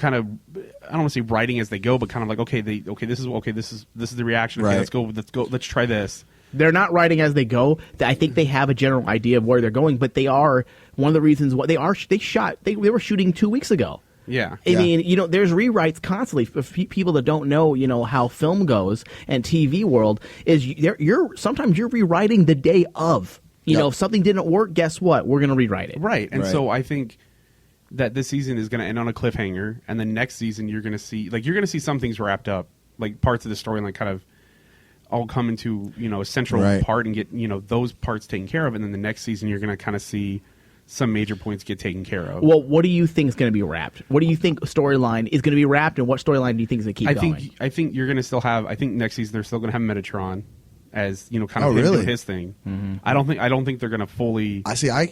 want to say writing as they go, but kind of like this is the reaction. Okay, Right. let's go, let's try this. They're not writing as they go. I think they have a general idea of where they're going, but they are one of the reasons why they were shooting 2 weeks ago. Yeah, I mean, there's rewrites constantly. For people that don't know, how film goes and TV world is, sometimes you're rewriting the day of. If something didn't work, guess what? We're going to rewrite it. right. And Right. so I think that this season is going to end on a cliffhanger, and the next season you're going to see some things wrapped up, like parts of the storyline kind of all come into a central Right. part and get those parts taken care of, and then the next season you're going to kind of see some major points get taken care of. Well, what do you think is going to be wrapped? What do you think storyline is going to be wrapped, and what storyline do you think is going to keep going? I think you're going to still have. I think next season they're still going to have Metatron as kind of him really? doing his thing. Mm-hmm. I don't think they're going to fully. I see. I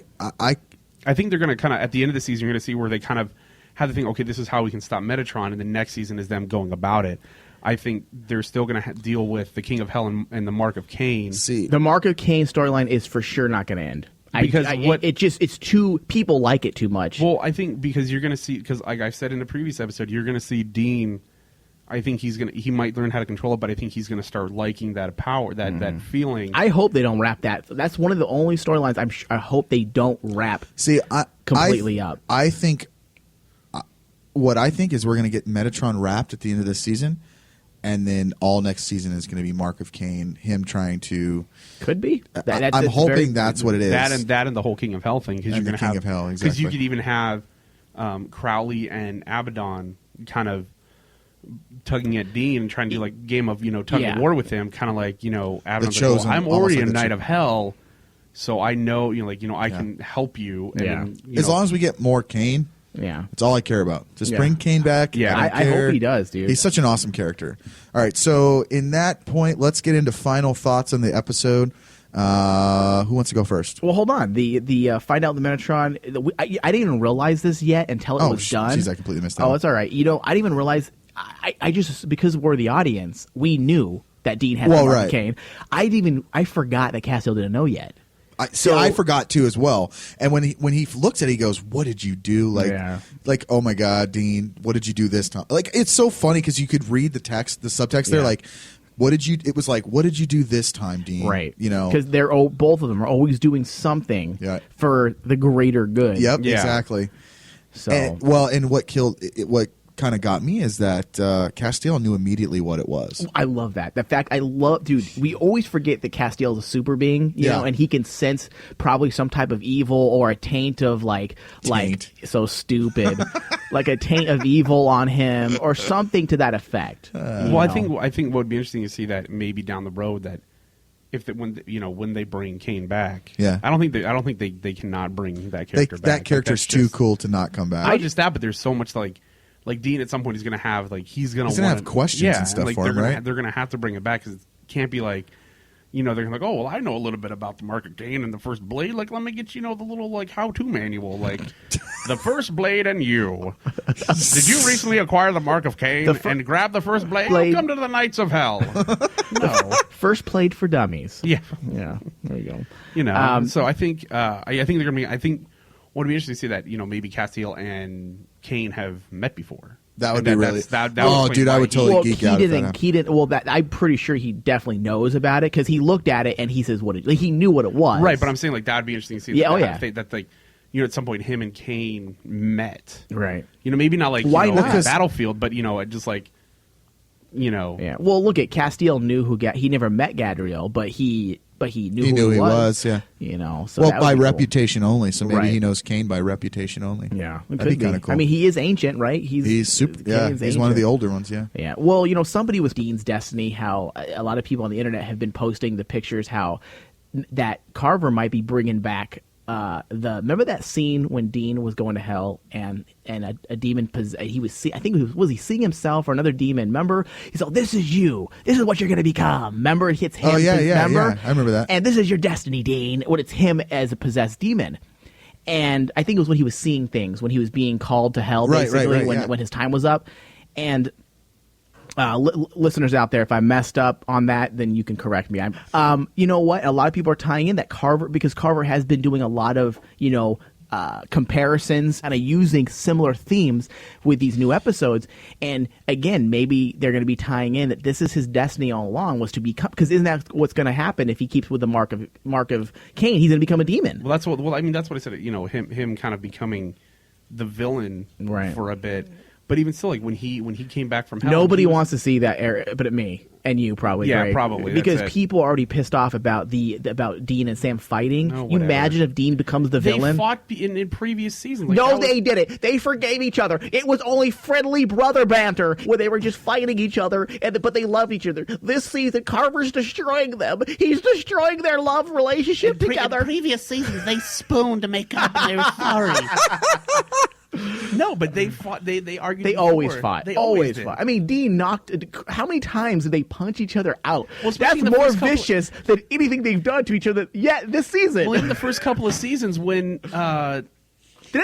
think they're going to kind of at the end of the season you're going to see where they kind of have the thing. Okay, this is how we can stop Metatron, and the next season is them going about it. I think they're still going to deal with the King of Hell and the Mark of Cain. see. The Mark of Cain storyline is for sure not going to end. Because it's too, people like it too much. Well, I think because you're going to see, because like I said in the previous episode, you're going to see Dean. I think he might learn how to control it, but I think he's going to start liking that power, that feeling. I hope they don't wrap that. That's one of the only storylines I hope they don't wrap completely up. I think what I think is we're going to get Metatron wrapped at the end of this season, and then all next season is going to be Mark of Cain, him trying to. Could be. I'm hoping that's what it is. That and the whole King of Hell thing, because you're going to have King of Hell, because exactly. you could even have Crowley and Abaddon kind of tugging at Dean and trying to do like game of tug of war with him, kind of like Abaddon's like, Chosen, I'm already almost a like knight of hell, so I know I can help you. And, as long as we get more Cain. Yeah, that's all I care about. Just bring Cain back. Yeah, I hope he does, dude. He's such an awesome character. All right, so in that point, let's get into final thoughts on the episode. Who wants to go first? Well, hold on. The find out the Metatron. I didn't even realize this yet until it was done. Geez, I completely missed that. Oh, it's all right. I didn't even realize. I just, because we're the audience, we knew that Dean had the Mark of Cain. I forgot that Castiel didn't know yet. I forgot too as well. And when he looks at it, he goes, "What did you do?" Like, oh my God, Dean, what did you do this time? Like, it's so funny because you could read the text, the subtext there, like, what did you? It was like, what did you do this time, Dean? Right. Because they're both of them are always doing something for the greater good. Yep. Yeah. Exactly. So and what kind of got me is that Castiel knew immediately what it was. I love that. The fact dude, we always forget that Castiel's a super being, you know, and he can sense probably some type of evil or a taint of like so stupid, like a taint of evil on him or something to that effect. I think what would be interesting to see that maybe down the road that when they bring Cain back, I don't think they cannot bring that character back. That character's too cool to not come back. Not just that, but there's so much like Dean at some point is going to have he's going to have questions and stuff for him, right? They're going to have to bring it back because it can't be like they're going to like, oh well, I know a little bit about the Mark of Cain and the first blade. Like, let me get the little how-to manual, like the first blade and you. Did you recently acquire the Mark of Cain and grab the first blade? Welcome to the Knights of Hell. No, first blade for dummies. Yeah. There you go. So I think I think they're going to be. I think what would be interesting to see that maybe Castiel and Cain have met before. That would be really. Dude, I would totally geek out. He didn't. Well, I'm pretty sure he definitely knows about it because he looked at it and he says he knew what it was. Right, but I'm saying that would be interesting to see. That at some point him and Cain met. Right. Maybe not like why not a battlefield, but just like. Yeah. Well, look at Castiel knew he never met Gadriel, but he knew who he was. So by reputation only. So maybe he knows Cain by reputation only. Yeah, that'd be kind of cool. I mean, he is ancient, right? He's super. Yeah, he's one of the older ones. Yeah. Yeah. Well, somebody with Dean's Destiny. How a lot of people on the internet have been posting the pictures. How that Carver might be bringing back. Remember that scene when Dean was going to hell and a demon he was seeing himself or another demon. Remember, he's like, "This is you. This is what you're going to become." Remember, it hits him. Oh yeah, remember? I remember that. And this is your destiny, Dean. When it's him as a possessed demon. And I think it was when he was seeing things, when he was being called to hell, basically, when his time was up. And Listeners out there, if I messed up on that, then you can correct me. You know what? A lot of people are tying in that Carver, because Carver has been doing a lot of, comparisons, kind of using similar themes with these new episodes. And again, maybe they're going to be tying in that this is his destiny all along, was to become, because isn't that what's going to happen if he keeps with the mark of Cain? He's going to become a demon. Well, that's what I said. Him kind of becoming the villain for a bit. But even still, like when he came back from hell, nobody wants to see that era, but me and you probably. Yeah, right? probably, because people are already pissed off about Dean and Sam fighting. No, you imagine if Dean becomes the villain? They fought in previous seasons. Like, no, they didn't. They forgave each other. It was only friendly brother banter where they were just fighting each other, but they loved each other. This season, Carver's destroying them. He's destroying their love relationship together. In previous seasons, they spooned to make up, and they were sorry. No, but they fought. They argued. They always fought. They always did. fought. I mean, Dean knocked. How many times did they punch each other out? Well, that's in the more first couple- vicious than anything they've done to each other yet this season. Well, in the first couple of seasons, when didn't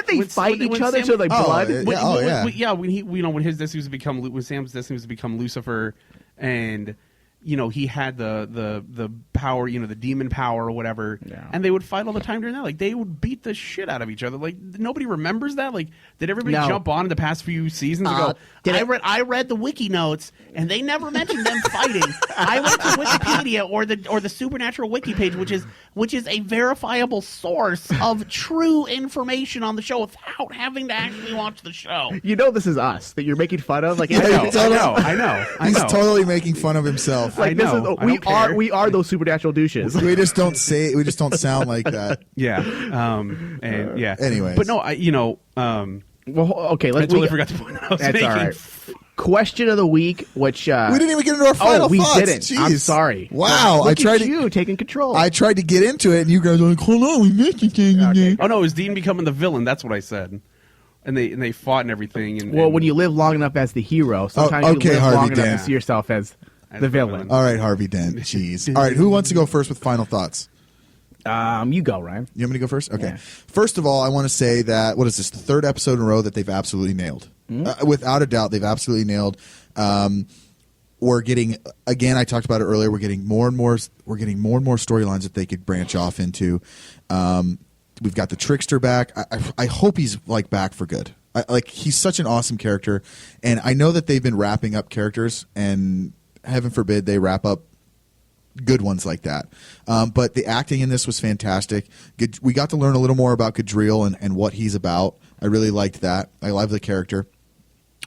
they when- fight when each other Sam- to like blood? When his destiny was to become, when Sam's destiny was to become Lucifer, and he had the power, the demon power or whatever, and they would fight all the time during that. Like, they would beat the shit out of each other. Like, nobody remembers that. Like, did everybody jump on in the past few seasons and go, I read the wiki notes, and they never mentioned them fighting. I went to Wikipedia or the Supernatural wiki page, which is a verifiable source of true information on the show without having to actually watch the show. This is us that you're making fun of. Like, I know. He's totally making fun of himself. Like, I know. we are those supernatural douches. We just don't say. We just don't sound like that. Yeah. And yeah. Anyways. But no, Well, okay, I totally forgot the point I was that's making. all right. Question of the week, which we didn't even get into our final we thoughts. didn't. Jeez. I'm sorry. Wow, Look I tried at you taking control. I tried to get into it, and you guys were like, "Hold on, we missed a thing again." Oh no, it was Dean becoming the villain. That's what I said. And they fought and everything. And, when you live long enough as the hero, sometimes okay, you live Harvey long enough Dent. to see yourself as the villain. All right, Harvey Dent. Jeez. All right, who wants to go first with final thoughts? You go, Ryan. You want me to go first? Okay. Yeah. First of all, I want to say that, what is this, the third episode in a row that they've absolutely nailed. Without a doubt, they've absolutely nailed. We're getting, again, I talked about it earlier, we're getting more and more storylines that they could branch off into. We've got the Trickster back. I hope he's like back for good. He's such an awesome character, and I know that they've been wrapping up characters, and heaven forbid they wrap up good ones like that. But the acting in this was fantastic. We got to learn a little more about Gadriel and what he's about. I really liked that. I love the character.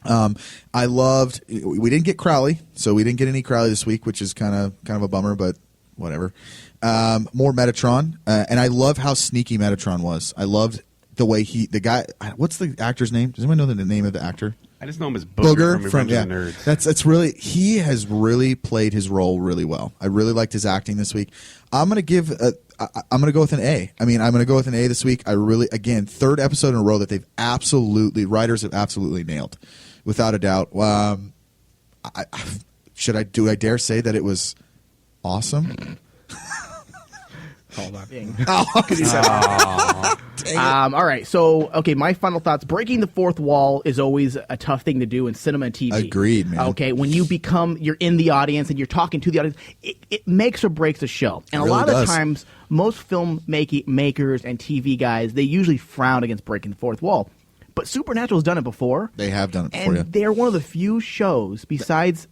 I loved. We didn't get Crowley, so we didn't get any Crowley this week, which is kind of a bummer, but whatever. More Metatron, and I love how sneaky Metatron was. I loved the way the guy. What's the actor's name? Does anyone know the name of the actor? I just know him as Booger from Nerds. That's really, he has really played his role really well. I really liked his acting this week. I'm gonna go with an A. I mean, I'm gonna go with an A this week. Again, third episode in a row that writers have absolutely nailed, without a doubt. Do I dare say that it was awesome? Hold on. All right. So, okay, my final thoughts. Breaking the fourth wall is always a tough thing to do in cinema and TV. Agreed, man. Okay, when you're in the audience and you're talking to the audience, it makes or breaks a show. And it a lot really of does. times, most film makers and TV guys, they usually frown against breaking the fourth wall. But Supernatural's done it before. They have done it before, and yeah. they're one of the few shows, besides,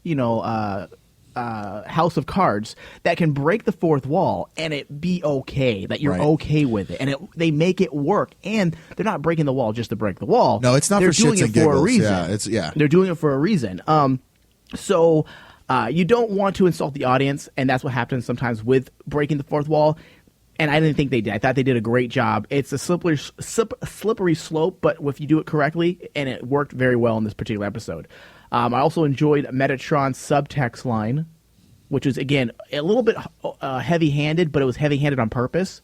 House of Cards, that can break the fourth wall and it be okay, that you're okay with it, and they make it work, and they're not breaking the wall just to break the wall. No, it's not they're for doing shits and it for giggles. a reason. Yeah, they're doing it for a reason. So you don't want to insult the audience, and that's what happens sometimes with breaking the fourth wall. And I didn't think they did. I thought they did a great job. It's a slippery slope, but if you do it correctly, and it worked very well in this particular episode. I also enjoyed Metatron's subtext line, which was, again, a little bit heavy-handed, but it was heavy-handed on purpose,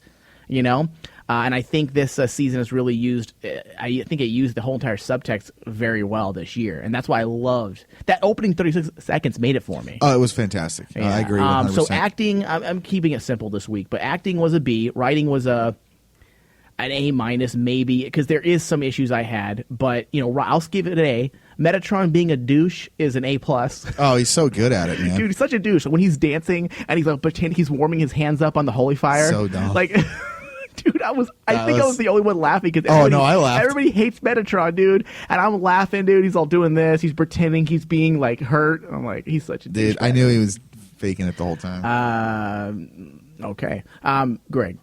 and I think this season has really used, I think it used the whole entire subtext very well this year, and that's why I loved that opening 36 seconds made it for me. Oh, it was fantastic. Yeah. I agree 100%. So acting, I'm keeping it simple this week, but acting was a B, writing was an A- maybe, because there is some issues I had, but I'll give it an A. Metatron being a douche is an A+. Oh, he's so good at it, man. Dude, he's such a douche. When he's dancing and he's like pretending he's warming his hands up on the holy fire. So dumb. Like, dude, I think I was the only one laughing because I laughed. Everybody hates Metatron, dude, and I'm laughing, dude. He's all doing this. He's pretending he's being like hurt. I'm like, he's such a douche. Dude, I knew he was faking it the whole time. Okay, Greg.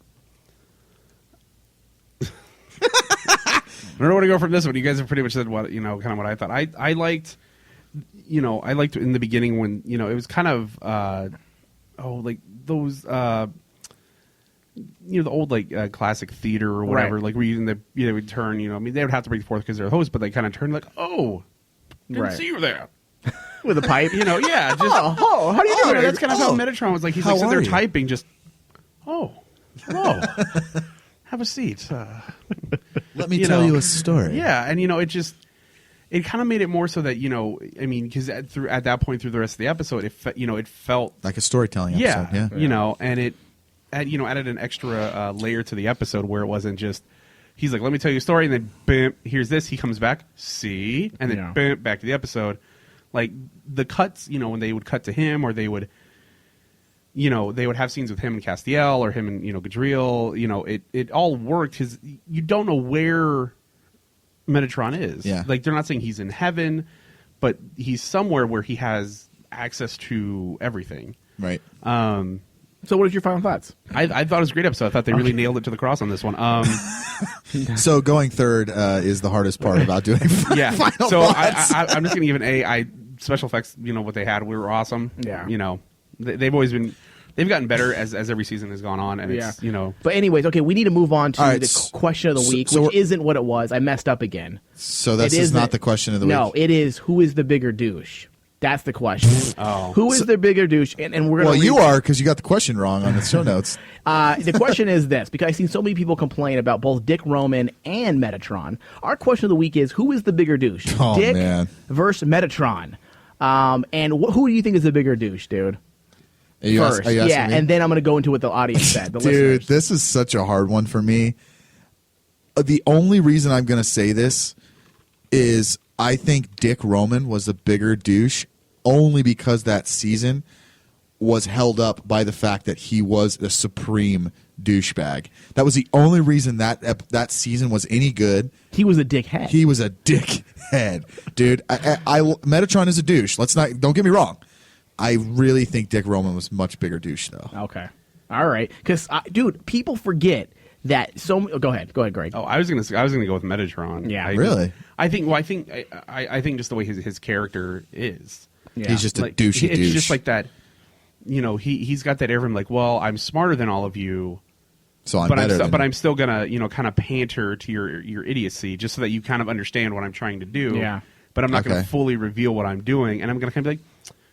I don't know where to go from this one. You guys have pretty much said what kind of what I thought. I liked, I liked in the beginning when it was kind of like those the old classic theater or whatever, Right. like where you they would turn, I mean they would have to break the fourth because they're the host, but they kind of turn like, oh, didn't Right. see you there. With a pipe, Yeah, just how do you do it? that's kind of how Metatron was like. He's How like sitting there are you? typing, just hello, have a seat. Let me tell you a story. Yeah, and it kind of made it more so that I mean, because at that point through the rest of the episode, it felt Like a storytelling episode. Yeah. and it added an extra layer to the episode where it wasn't just he's like, let me tell you a story, and then bam, here's this. He comes back, see, and then bam, back to the episode. Like the cuts, when they would cut to him, or they would have scenes with him and Castiel, or him and Gadriel. It all worked. You don't know where Metatron is. Yeah. Like they're not saying he's in heaven, but he's somewhere where he has access to everything. Right. So, what are your final thoughts? I thought it was a great episode. I thought they really nailed it to the cross on this one. So going third is the hardest part about doing Yeah. final So thoughts. I'm just going to give an A. Special effects, what they had, we were awesome. Yeah. They've always been. They've gotten better as every season has gone on, and it's But anyways, okay, we need to move on to All right, the question of the week, so which isn't what it was. I messed up again. So this It is not isn't. the question of the No, week. it is who is the bigger douche. That's the question. Who is the bigger douche? And we're Well, gonna you are because you got the question wrong on the show notes. The question is this, because I've seen so many people complain about both Dick Roman and Metatron. Our question of the week is, who is the bigger douche? Oh, Dick man. versus Metatron. And who do you think is the bigger douche, dude? Are you First, asking yeah, me? and then I'm going to go into what the audience said. The Dude, listeners. this is such a hard one for me. The only reason I'm going to say this is I think Dick Roman was the bigger douche only because that season was held up by the fact that he was a supreme douchebag. That was the only reason that season was any good. He was a dickhead. He was a dickhead, dude. Metatron is a douche. Don't get me wrong. I really think Dick Roman was much bigger douche though. Okay. All right. Because, dude, people forget that Go ahead, Greg. Oh, I was gonna go with Metatron. Yeah. Really? I think just the way his character is. Yeah. He's just a Like, douchey it's douche. just like that. He's got that air of him, like, well, I'm smarter than all of you, so I'm but better than I'm still gonna kind of panter to your idiocy just so that you kind of understand what I'm trying to do. Yeah. But I'm not gonna Okay. fully reveal what I'm doing, and I'm gonna kind of be like,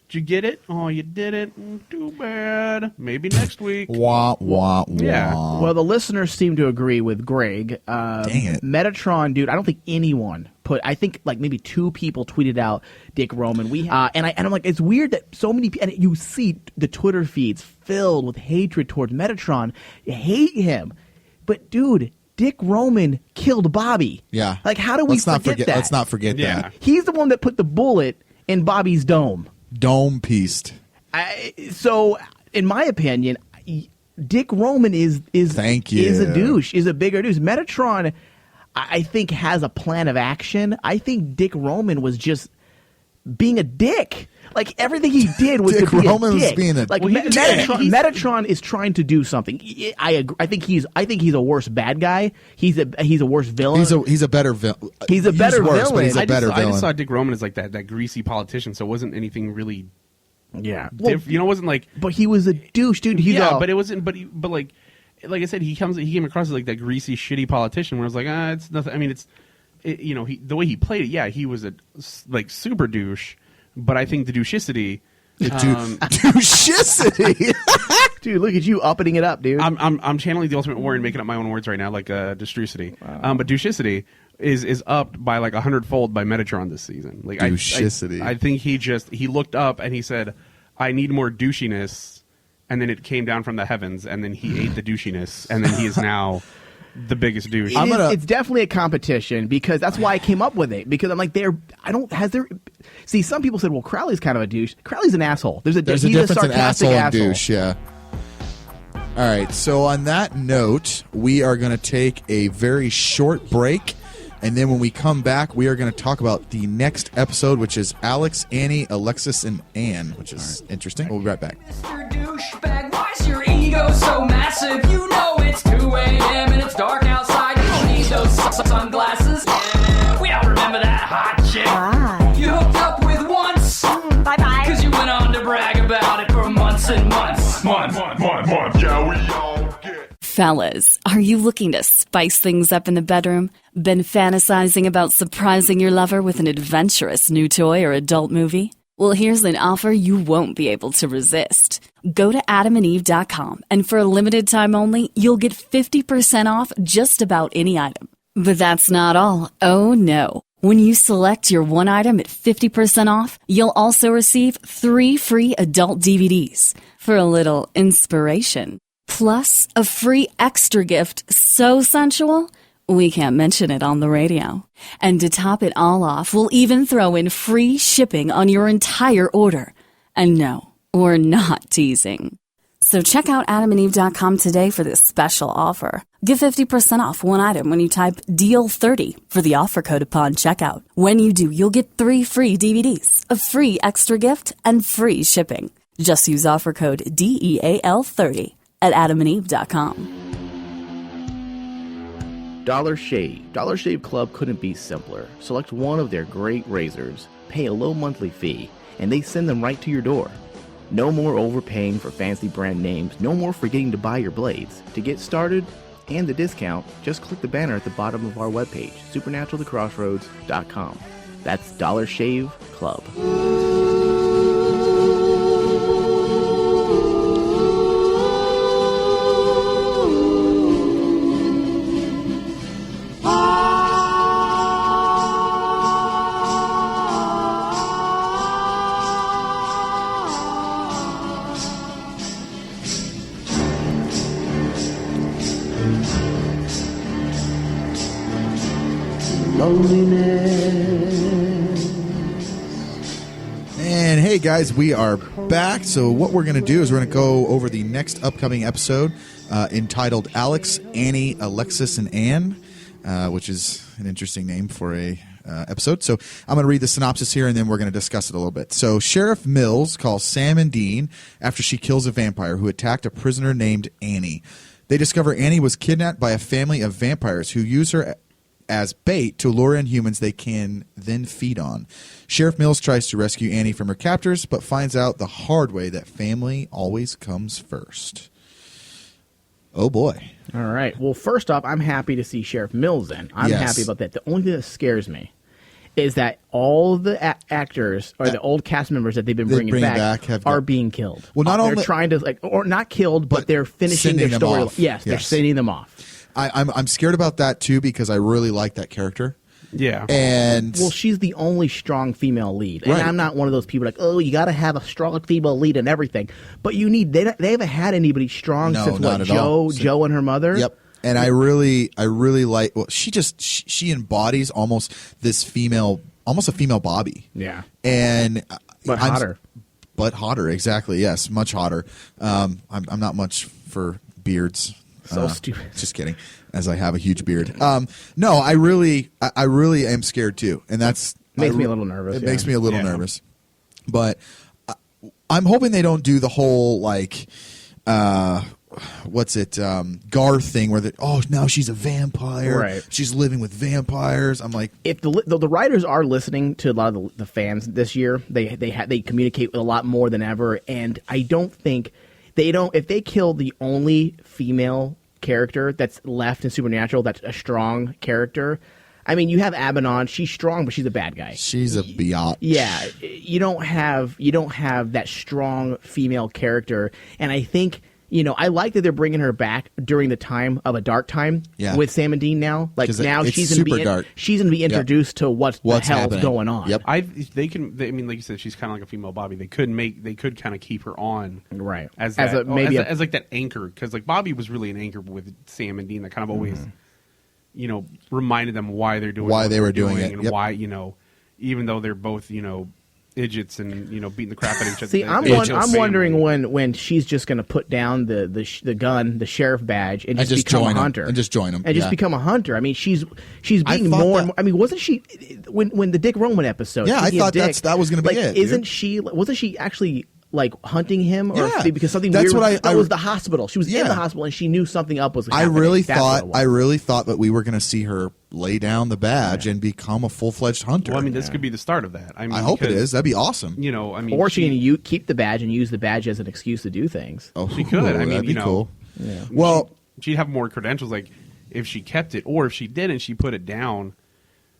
did you get it? Oh, you didn't. Too bad. Maybe next week. wah wah wah. Yeah. Well, the listeners seem to agree with Greg. Dang it. Metatron, dude, I don't think anyone I think like maybe 2 people tweeted out Dick Roman. And I'm like, it's weird that so many people, and you see the Twitter feeds filled with hatred towards Metatron. You hate him. But, dude, Dick Roman killed Bobby. Yeah. Like, how do we forget that? Let's not forget Yeah. that. He's the one that put the bullet in Bobby's dome. Dome pieced. So, in my opinion, Dick Roman is Thank you. is a douche, is a bigger douche. Metatron, I think, has a plan of action. I think Dick Roman was just being a dick. Like everything he did was Dick to be Roman a was dick. being a like dick. Metatron is trying to do something. I agree. I think he's a worse bad guy. He's a worse villain. He's a better villain. He's a better worse, villain. But he's a I better just villain. saw Dick Roman as like that greasy politician, so it wasn't anything really. Yeah. Well, It wasn't like. but he was a douche, dude. But it wasn't. But like I said, he came across as like that greasy, shitty politician. Where I was like, it's nothing. I mean, the way he played it. Yeah, he was a like super douche. But I think the douchicity. Douchicity. Dude, look at you upping it up, dude. I'm channeling the Ultimate Warrior and making up my own words right now, like douchicity. But douchicity is upped by like 100-fold by Metatron this season. Like Douchicity. I think he looked up and he said, "I need more douchiness," and then it came down from the heavens, and then he ate the douchiness, and then he is now the biggest douche. It's definitely a competition because that's why I came up with it. Because I'm like, see, some people said, well, Crowley's kind of a douche. Crowley's an asshole. There's a difference in sarcastic asshole and douche, yeah. All right, so on that note, we are going to take a very short break. And then when we come back, we are going to talk about the next episode, which is Alex, Annie, Alexis, and Anne, which is interesting. We'll be right back. Mr. Douchebag, why's your ego so massive? You know it's 2 a.m. and it's dark outside. You don't need those sunglasses. Yeah, we all remember that hot chick you hooked up with once. Bye-bye. Because you went on to brag about it for months and months. Month. Yeah, we all get. Fellas, are you looking to spice things up in the bedroom? Been fantasizing about surprising your lover with an adventurous new toy or adult movie? Well, here's an offer you won't be able to resist. Go to adamandeve.com, and for a limited time only, you'll get 50% off just about any item. But that's not all. Oh, no. When you select your one item at 50% off, you'll also receive 3 free adult DVDs for a little inspiration. Plus, a free extra gift so sensual, we can't mention it on the radio. And to top it all off, we'll even throw in free shipping on your entire order. And no, we're not teasing. So check out adamandeve.com today for this special offer. Get 50% off one item when you type DEAL30 for the offer code upon checkout. When you do, you'll get 3 free DVDs, a free extra gift, and free shipping. Just use offer code DEAL30 at adamandeve.com. Dollar Shave. Dollar Shave Club couldn't be simpler. Select one of their great razors, pay a low monthly fee, and they send them right to your door. No more overpaying for fancy brand names, no more forgetting to buy your blades. To get started and the discount, just click the banner at the bottom of our webpage, supernaturaltocrossroads.com. That's Dollar Shave Club. And hey guys, we are back. So what we're going to do is we're going to go over the next upcoming episode entitled Alex, Annie, Alexis, and Anne, which is an interesting name for a episode. So I'm going to read the synopsis here and then we're going to discuss it a little bit. So Sheriff Mills calls Sam and Dean after she kills a vampire who attacked a prisoner named Annie. They discover Annie was kidnapped by a family of vampires who use her as bait to lure in humans they can then feed on. Sheriff Mills tries to rescue Annie from her captors, but finds out the hard way that family always comes first. Oh, boy. All right. Well, first off, I'm happy to see Sheriff Mills in. I'm happy about that. The only thing that scares me is that all the actors or the old cast members that they've been bringing back are being killed. Well, not only they're trying to or not killed, but they're finishing their story. Yes, they're sending them off. I'm scared about that too because I really like that character. Yeah. And well, she's the only strong female lead, and I'm not one of those people like, oh, you got to have a strong female lead and everything. But you need they haven't had anybody strong since what Joe and her mother. Yep. And I really like. Well, she embodies almost this female, almost a female Bobby. Yeah. And but hotter. But hotter, exactly. Yes, much hotter. I'm not much for beards. So stupid. Just kidding. As I have a huge beard. No, I really am scared too, and that's makes me a little nervous. It makes me a little nervous, but I'm hoping they don't do the whole like, what's it, Garth thing where now she's a vampire. Right. She's living with vampires. I'm like, if the writers are listening to a lot of the fans this year, they communicate a lot more than ever, and I don't think if they kill the only female character that's left in Supernatural that's a strong character. I mean, you have Abaddon. She's strong, but she's a bad guy. She's a biatch. Yeah, you don't have that strong female character, and I think I like that they're bringing her back during the time of a dark time with Sam and Dean now. Like, 'Cause now it's she's going to super be dark. she's going to be introduced to what's the hell's happening. going on. Yep. I mean, like you said, she's kind of like a female Bobby. They could kind of keep her on, right, as like that anchor, because like Bobby was really an anchor with Sam and Dean that kind of always, reminded them why they're doing why what they were they're doing it, and why even though they're both idiots and beating the crap out of each other. See, I'm wondering when she's just going to put down the gun, the sheriff badge, and just become a hunter, and just join him, and just become a hunter. I mean, she's being more and more. I mean, wasn't she when the Dick Roman episode? Yeah, I thought that was going to be it. Isn't she? Wasn't she actually like hunting him, or because something that's weird? What that was the hospital. She was in the hospital, and she knew something up was happening. I really thought that we were going to see her lay down the badge and become a full-fledged hunter. Well, I mean, this could be the start of that. I mean, I hope it is. That'd be awesome. I mean, or she can keep the badge and use the badge as an excuse to do things. Oh, she could. I mean, that'd be cool. Yeah. Well, she'd have more credentials. Like if she kept it, or if she didn't, she put it down.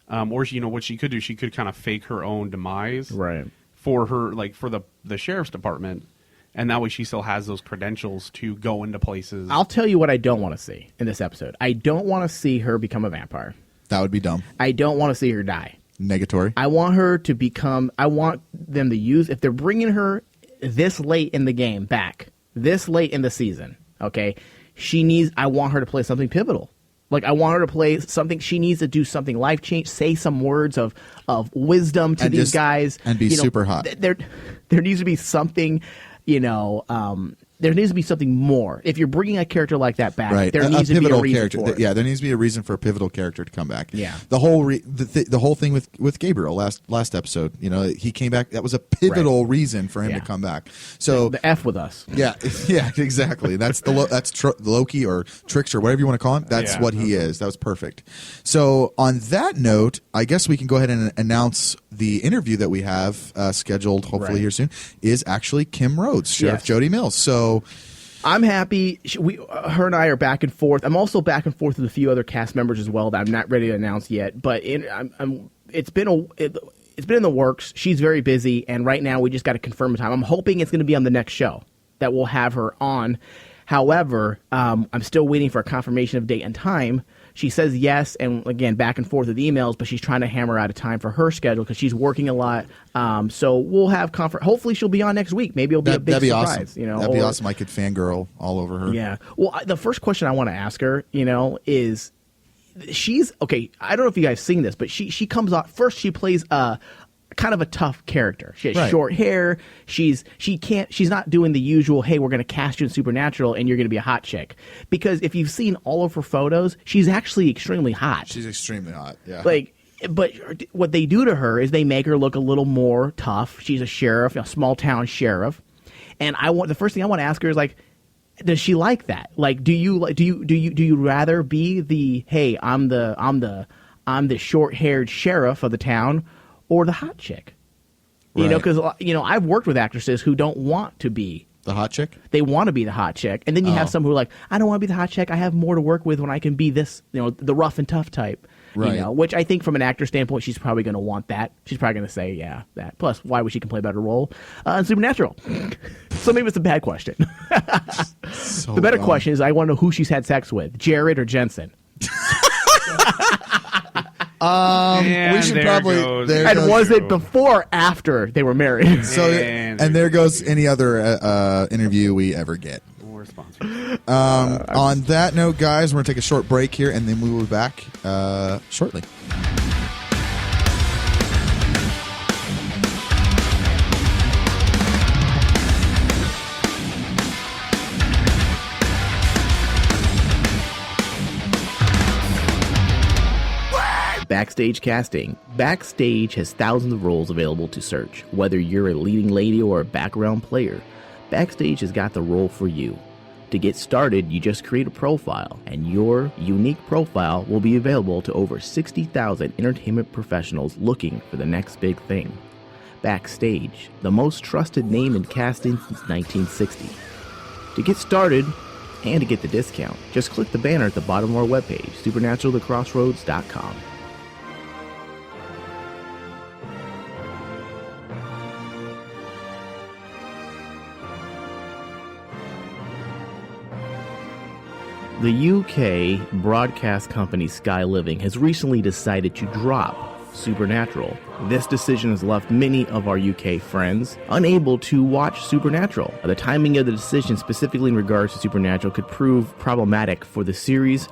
Or what she could do, she could kind of fake her own demise, right? For her, like for the sheriff's department. And that way she still has those credentials to go into places. I'll tell you what I don't want to see in this episode. I don't want to see her become a vampire. That would be dumb. I don't want to see her die. Negatory. I want her to become... I want them to use... If they're bringing her this late in the game back, this late in the season, okay, I want her to play something pivotal. Like, I want her to play something... She needs to do something life-change, say some words of wisdom to these guys. And be super hot. There needs to be something... there needs to be something more. If you're bringing a character like that back, there needs to be a reason character. for it. Yeah, there needs to be a reason for a pivotal character to come back. Yeah, the whole thing with Gabriel last episode. He came back. That was a pivotal reason for him to come back. So the F with us. Yeah, exactly. That's Loki or Tricks or whatever you want to call him. That's what he is. That was perfect. So on that note, I guess we can go ahead and announce the interview that we have scheduled, hopefully here soon, is actually Kim Rhodes, Sheriff Jody Mills. So I'm happy. Her and I are back and forth. I'm also back and forth with a few other cast members as well that I'm not ready to announce yet. But it's been in the works. She's very busy, and right now we just got to confirm the time. I'm hoping it's going to be on the next show that we'll have her on. However, I'm still waiting for a confirmation of date and time. She says yes, and again, back and forth with emails, but she's trying to hammer out a time for her schedule because she's working a lot. So we'll have hopefully she'll be on next week. Maybe it'll be a big surprise. Awesome. That'd be awesome. I could fangirl all over her. Yeah. Well, the first question I want to ask her, is she's okay. I don't know if you guys seen this, but she comes off first. She plays kind of a tough character. She has short hair. She's not doing the usual, hey, we're going to cast you in Supernatural and you're going to be a hot chick. Because if you've seen all of her photos, she's actually extremely hot. She's extremely hot. Yeah. But what they do to her is they make her look a little more tough. She's a sheriff, a small town sheriff. And the first thing I want to ask her is like, does she like that? Like, do you rather be the, hey, I'm the short haired sheriff of the town, or the hot chick? Because I've worked with actresses who don't want to be the hot chick. They want to be the hot chick, and then you have some who are like, I don't want to be the hot chick. I have more to work with when I can be this, the rough and tough type. Right. Which I think from an actor standpoint, she's probably going to want that. She's probably going to say, yeah, that. Plus, why would she can play a better role in Supernatural? So maybe it's a bad question. The better question is, I want to know who she's had sex with, Jared or Jensen. We should probably. And was it before or after they were married? So, and there goes any other interview we ever get. Or sponsor. On that note, guys, we're going to take a short break here, and then we will be back shortly. Backstage casting. Backstage has thousands of roles available to search. Whether you're a leading lady or a background player, Backstage has got the role for you. To get started, you just create a profile, and your unique profile will be available to over 60,000 entertainment professionals looking for the next big thing. Backstage, the most trusted name in casting since 1960. To get started, and to get the discount, just click the banner at the bottom of our webpage, supernaturalthecrossroads.com. The UK broadcast company Sky Living has recently decided to drop Supernatural. This decision has left many of our UK friends unable to watch Supernatural. The timing of the decision, specifically in regards to Supernatural, could prove problematic for the series.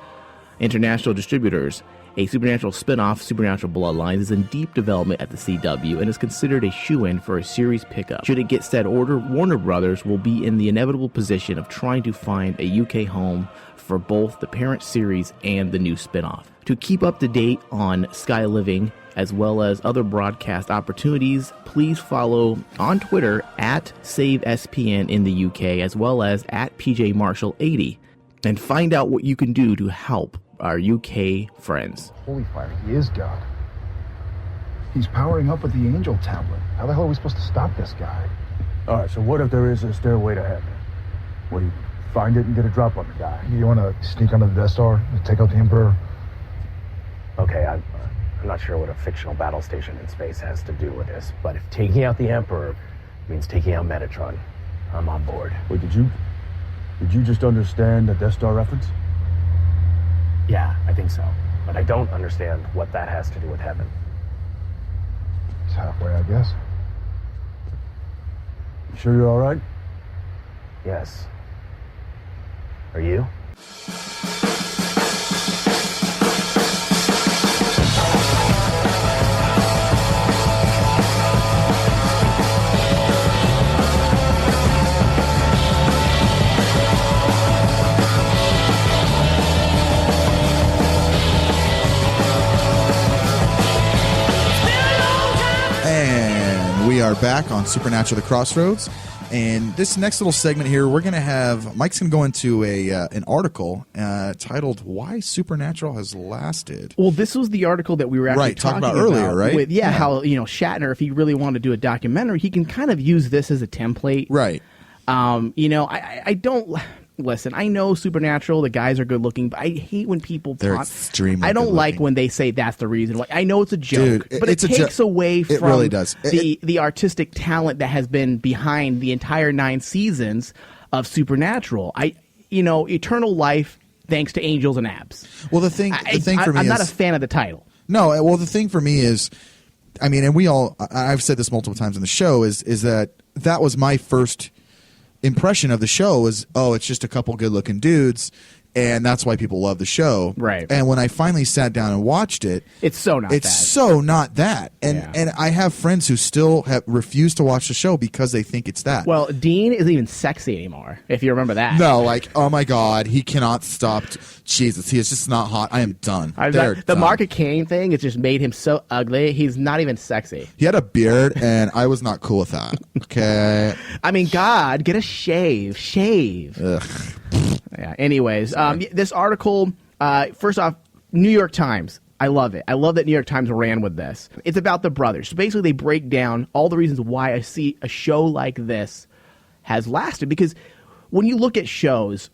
International distributors, a Supernatural spin-off, Supernatural Bloodlines, is in deep development at the CW and is considered a shoo-in for a series pickup. Should it get set order, Warner Brothers will be in the inevitable position of trying to find a UK home for both the parent series and the new spin-off. To keep up to date on Sky Living, as well as other broadcast opportunities, please follow on Twitter at SaveSPN in the UK, as well as at PJMarshall80, and find out what you can do to help our UK friends. Holy fire, he is God. He's powering up with the angel tablet. How the hell are we supposed to stop this guy? All right, so what if there is a stairway to heaven? What do you find it and get a drop on the guy? You want to sneak onto the Death Star and take out the Emperor? Okay, I'm not sure what a fictional battle station in space has to do with this, but if taking out the Emperor means taking out Metatron, I'm on board. Wait, did you just understand the Death Star reference? Yeah, I think so. But I don't understand what that has to do with heaven. It's halfway, I guess. You sure you're all right? Yes. Are you? We are back on Supernatural: The Crossroads, and this next little segment here, we're going to have Mike's going to go into an article titled "Why Supernatural Has Lasted." Well, this was the article that we were actually talking about earlier, right? With, how Shatner, if he really wanted to do a documentary, he can kind of use this as a template, right? I don't. Listen, I know Supernatural, the guys are good looking, but I hate when people They're talk. extremely I don't good like looking. when they say that's the reason. Like, I know it's a joke, Dude, but it it's a takes away from It really does. the artistic talent that has been behind the entire 9 seasons of Supernatural. Eternal Life, thanks to Angels and Abs. Well, the thing for me I'm is, not a fan of the title. No, well, the thing for me is, I mean, and I've said this multiple times in the show, is that was my first impression of the show was, it's just a couple good looking dudes, and that's why people love the show. Right. And when I finally sat down and watched it, it's so not that. And I have friends who still have refused to watch the show because they think it's that. Well, Dean isn't even sexy anymore, if you remember that. No, like, oh my God, he cannot stop. Jesus, he is just not hot. I am done. The Mark of Cain thing has just made him so ugly. He's not even sexy. He had a beard, and I was not cool with that. Okay. I mean, God, get a shave. Ugh. Yeah. Anyways, this article, first off, New York Times. I love it. I love that New York Times ran with this. It's about the brothers. So basically, they break down all the reasons why I see a show like this has lasted. Because when you look at shows,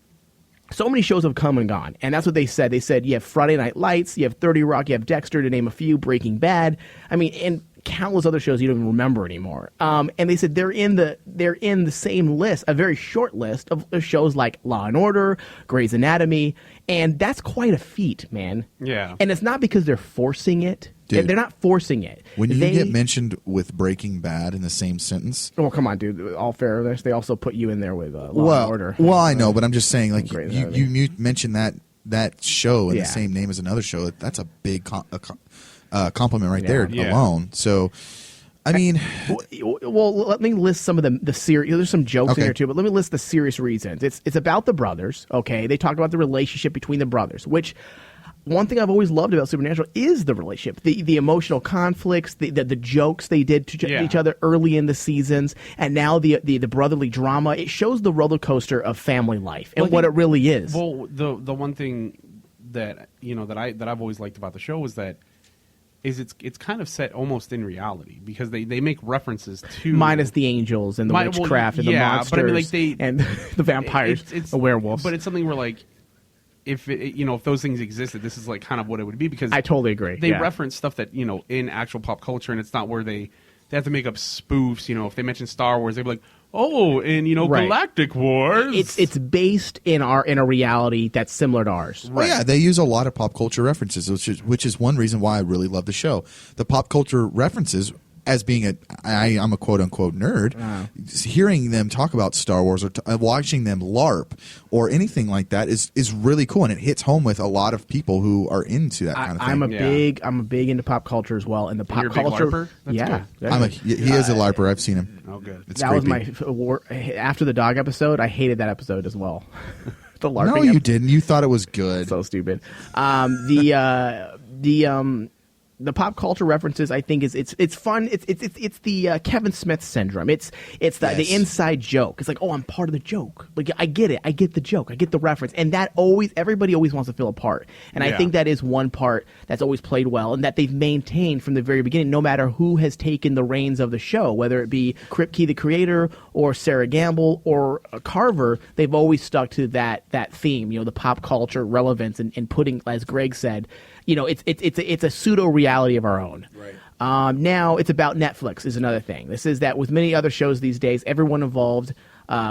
so many shows have come and gone. And that's what they said. They said you have Friday Night Lights, you have 30 Rock, you have Dexter, to name a few, Breaking Bad. I mean, and countless other shows you don't even remember anymore. And they said they're in the same list, a very short list of shows like Law and Order, Grey's Anatomy, and that's quite a feat, man. Yeah. And it's not because they're forcing it. Dude, they're not forcing it. When you get mentioned with Breaking Bad in the same sentence. Oh, come on, dude. All fairness, they also put you in there with Law and Order. Well, I know, but I'm just saying, like, Grey's you mentioned that show in the same name as another show. That's a big compliment right there alone. So, I mean, well, let me list some of the serious. There's some jokes in here too, but let me list the serious reasons. It's about the brothers. Okay, they talk about the relationship between the brothers, which. One thing I've always loved about Supernatural is the relationship, the emotional conflicts, the jokes they did to each other early in the seasons, and now the brotherly drama. It shows the roller coaster of family life and what it really is. Well, the one thing that that I've always liked about the show is that it's kind of set almost in reality, because they make references to, minus the angels and the witchcraft and the monsters, but I mean, like and the vampires, the werewolves. But it's something where, like, if those things existed, this is like kind of what it would be, because I totally agree. They reference stuff that in actual pop culture, and it's not where they have to make up spoofs. If they mention Star Wars, they'd be like, oh, and Right. Galactic Wars. It's based in a reality that's similar to ours. Well, yeah, they use a lot of pop culture references, which is one reason why I really love the show. The pop culture references, as being I'm a quote unquote nerd, hearing them talk about Star Wars or watching them LARP or anything like that is really cool, and it hits home with a lot of people who are into that kind of thing. I'm a big into pop culture as well, and the pop You're a big culture. LARPer? That's Yeah, good. He is a LARPer. I've seen him. Oh, good. It's that was creepy. after the dog episode. I hated that episode as well. The LARPing. No, you didn't. You thought it was good. So stupid. The pop culture references, I think, it's fun. It's the Kevin Smith syndrome. It's the inside joke. It's like, oh, I'm part of the joke. Like, I get it. I get the joke. I get the reference. And that everybody always wants to feel a part. And I think that is one part that's always played well and that they've maintained from the very beginning, no matter who has taken the reins of the show, whether it be Kripke, the creator, or Sarah Gamble, or Carver. They've always stuck to that theme, the pop culture relevance and putting, as Greg said, it's a pseudo reality of our own. Right. Now it's about Netflix is another thing. This is that with many other shows these days, everyone involved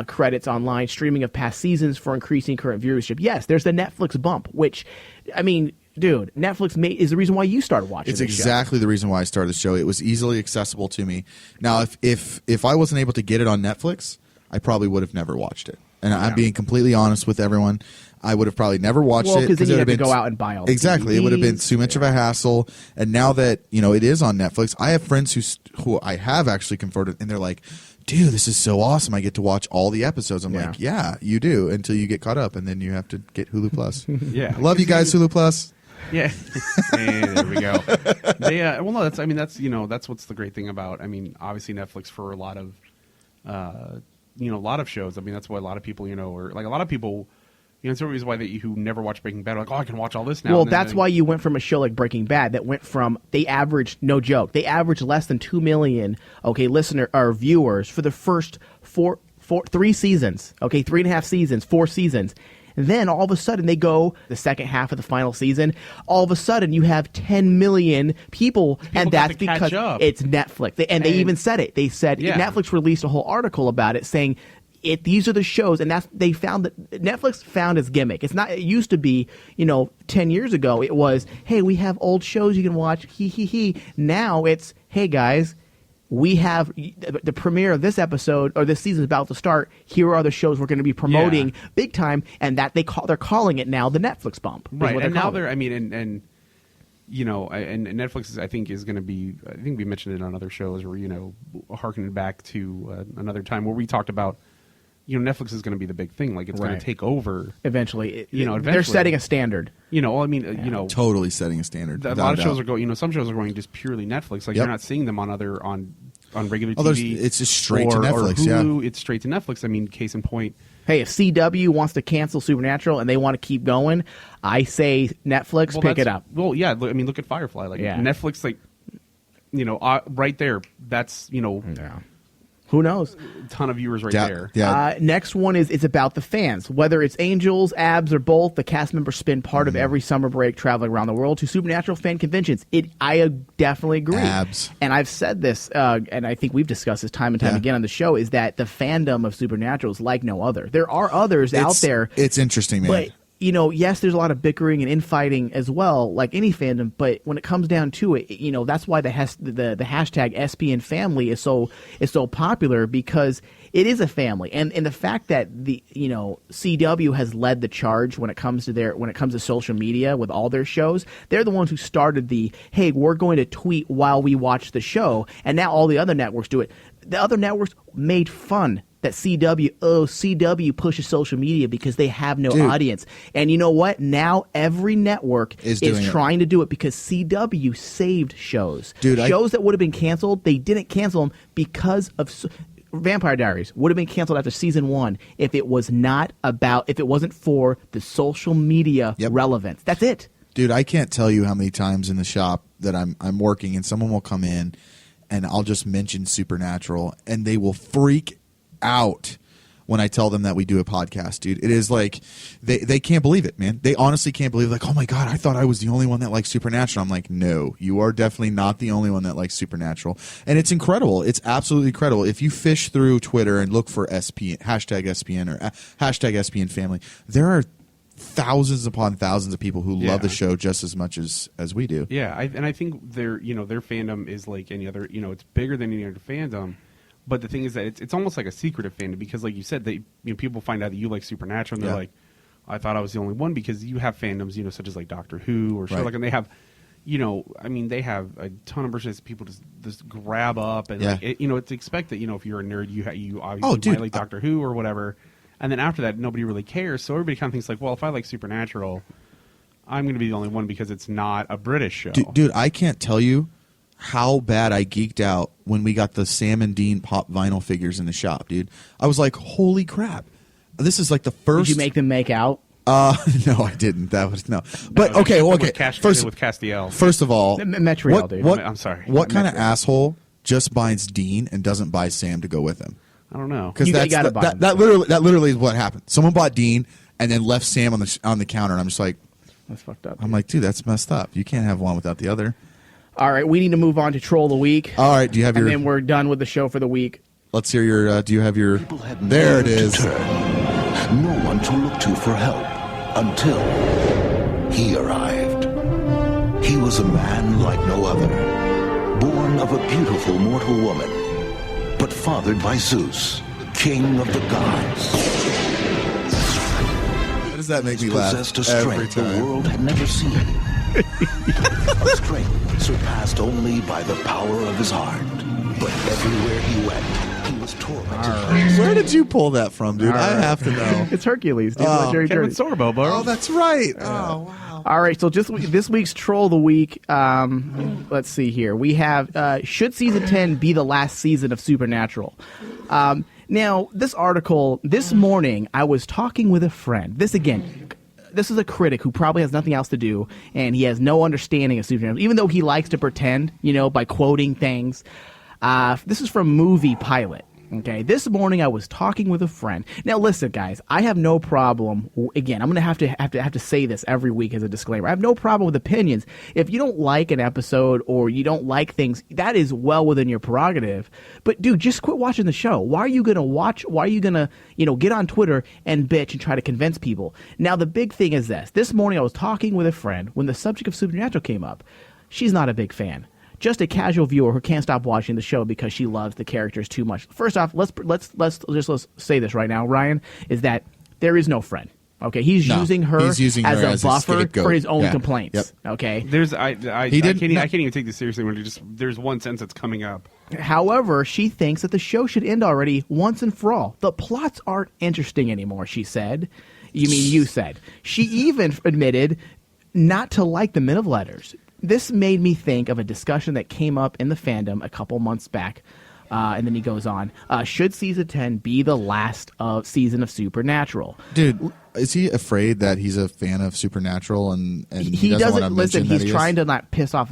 credits online streaming of past seasons for increasing current viewership. Yes, there's the Netflix bump, which, I mean, dude, Netflix is the reason why you started watching. It's exactly the reason why I started the show. It was easily accessible to me. Now, if I wasn't able to get it on Netflix, I probably would have never watched it. And I'm being completely honest with everyone. I would have probably never watched it because then you have to go out and buy all the exactly. DVDs. It would have been too much of a hassle. And now that it is on Netflix, I have friends who I have actually converted, and they're like, "Dude, this is so awesome! I get to watch all the episodes." I'm like, "Yeah, you do," until you get caught up, and then you have to get Hulu Plus. Yeah, love you guys, Hulu Plus. Yeah, hey, there we go. Well, no, that's what's the great thing about. I mean, obviously Netflix for a lot of, a lot of shows. I mean, that's why a lot of people, or like a lot of people. It's the reason why who never watched Breaking Bad are like, oh, I can watch all this now. Well, that's why you went from a show like Breaking Bad that went from, they averaged, no joke, they averaged less than 2 million, listener or viewers for the first 3 seasons, 3.5 seasons, 4 seasons. Then all of a sudden they go the second half of the final season. All of a sudden you have 10 million people and that's because it's Netflix. They even said it. They said Netflix released a whole article about it saying, these are the shows, and they found that Netflix found its gimmick. It's not. It used to be, 10 years ago, it was, hey, we have old shows you can watch. He. Now it's, hey guys, we have the premiere of this episode or this season is about to start. Here are the shows we're going to be promoting big time, and that they're calling it now the Netflix bump. Right, and now they're. I mean, and Netflix I think is going to be. I think we mentioned it on other shows, or harkening back to another time where we talked about. Netflix is going to be the big thing. Like, it's going to take over eventually. Eventually. They're setting a standard. Totally setting a standard. A lot of shows are going. Some shows are going just purely Netflix. Like, you're not seeing them on regular TV. It's just straight to Netflix. Or Hulu, it's straight to Netflix. I mean, case in point. Hey, if CW wants to cancel Supernatural and they want to keep going, I say Netflix, pick it up. Well, yeah. I mean, look at Firefly. Like Netflix, right there. That's Who knows? A ton of viewers there. Yeah. Next one is it's about the fans. Whether it's Angels, Abs, or both, the cast members spend part of every summer break traveling around the world to Supernatural fan conventions. I definitely agree. Abs. And I've said this, and I think we've discussed this time and time again on the show, is that the fandom of Supernatural is like no other. There are others out there. It's interesting, man. But, yes, there's a lot of bickering and infighting as well, like any fandom. But when it comes down to it, that's why the hashtag SPN family is so popular, because it is a family, and the fact that the CW has led the charge when it comes to social media with all their shows. They're the ones who started hey, we're going to tweet while we watch the show, and now all the other networks do it. The other networks made fun that CW pushes social media because they have no audience. And you know what? Now every network is trying to do it because CW saved shows. Shows that would have been canceled, they didn't cancel them because of Vampire Diaries would have been canceled after season 1 if it wasn't for the social media relevance. That's it. Dude, I can't tell you how many times in the shop that I'm working and someone will come in and I'll just mention Supernatural and they will freak out when I tell them that we do a podcast, dude. It is like they can't believe it, man. They honestly can't believe, like, oh my God, I thought I was the only one that likes Supernatural. I'm like, no, you are definitely not the only one that likes Supernatural. And it's incredible. It's absolutely incredible. If you fish through Twitter and look for hashtag SPN or hashtag SPN family, there are thousands upon thousands of people who love the show just as much as we do. Yeah, I think their fandom is like any other, it's bigger than any other fandom. But the thing is that it's almost like a secretive fandom because, like you said, people find out that you like Supernatural and they're like, I thought I was the only one, because you have fandoms, such as like Doctor Who or Sherlock, and they have, they have a ton of versions people just grab up and it's expected. If you're a nerd, you obviously might like Doctor Who or whatever. And then after that, nobody really cares. So everybody kind of thinks like, well, if I like Supernatural, I'm going to be the only one because it's not a British show. Dude, I can't tell you how bad I geeked out when we got the Sam and Dean pop vinyl figures in the shop, dude. I was like, holy crap. This is like the first... Did you make them make out? No, I didn't. That was no. But okay, well, okay. With Castiel. First of all, Metriel, dude. I'm sorry. What kind of asshole just buys Dean and doesn't buy Sam to go with him? I don't know. Because that literally is what happened. Someone bought Dean and then left Sam on the counter, and I'm just like, that's fucked up. I'm like, dude, that's messed up. You can't have one without the other. All right, we need to move on to Troll of the Week. All right, do you have your... And then we're done with the show for the week. Let's hear your... do you have your... There it is. No one to look to for help until he arrived. He was a man like no other, born of a beautiful mortal woman, but fathered by Zeus, king of the gods. Why does that make me laugh? Possessed a strength the world had never seen. A strength surpassed only by the power of his heart. But everywhere he went, he was tormented. Where did you pull that from, dude? I have to know. It's Hercules, dude. Kevin Sorbo, bro. Oh, that's right. Oh, wow. All right, so just this week's Troll of the Week, let's see here. We have, should Season 10 be the last season of Supernatural? Now, this article, this morning, I was talking with a friend. This is a critic who probably has nothing else to do, and he has no understanding of Supernatural, even though he likes to pretend, by quoting things. This is from Movie Pilot. Okay, this morning I was talking with a friend. Now, listen, guys, I have no problem. Again, I'm going to have to say this every week as a disclaimer. I have no problem with opinions. If you don't like an episode or you don't like things, that is well within your prerogative. But dude, just quit watching the show. Why are you going to watch? Why are you going to, get on Twitter and bitch and try to convince people? Now, the big thing is this. This morning I was talking with a friend when the subject of Supernatural came up. She's not a big fan. Just a casual viewer who can't stop watching the show because she loves the characters too much. First off, let's say this right now, Ryan, is that there is no friend. Okay, he's using her as a buffer for his own complaints. Yep. Okay, I can't even take this seriously when there's one sentence that's coming up. However, she thinks that the show should end already once and for all. The plots aren't interesting anymore, she said. You said. She even admitted not to like the middle letters. This made me think of a discussion that came up in the fandom a couple months back. And then he goes on, should Season 10 be the last season of Supernatural? Dude, is he afraid that he's a fan of Supernatural and he doesn't listen? He's trying to not piss off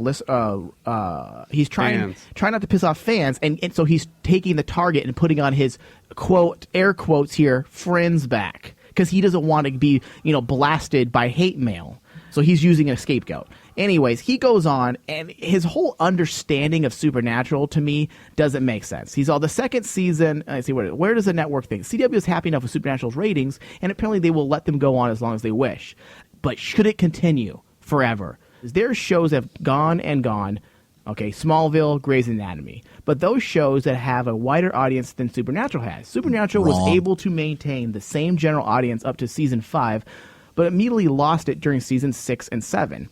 he's trying not to piss off fans, and so he's taking the target and putting on his quote, air quotes here, friends back, because he doesn't want to be blasted by hate mail. So he's using a scapegoat. Anyways, he goes on, and his whole understanding of Supernatural, to me, doesn't make sense. He's all, the second season, let's see, where does the network think? CW is happy enough with Supernatural's ratings, and apparently they will let them go on as long as they wish. But should it continue forever? Their shows have gone and gone. Okay, Smallville, Grey's Anatomy. But those shows that have a wider audience than Supernatural has. Supernatural was able to maintain the same general audience up to Season 5, but immediately lost it during Season 6 and 7.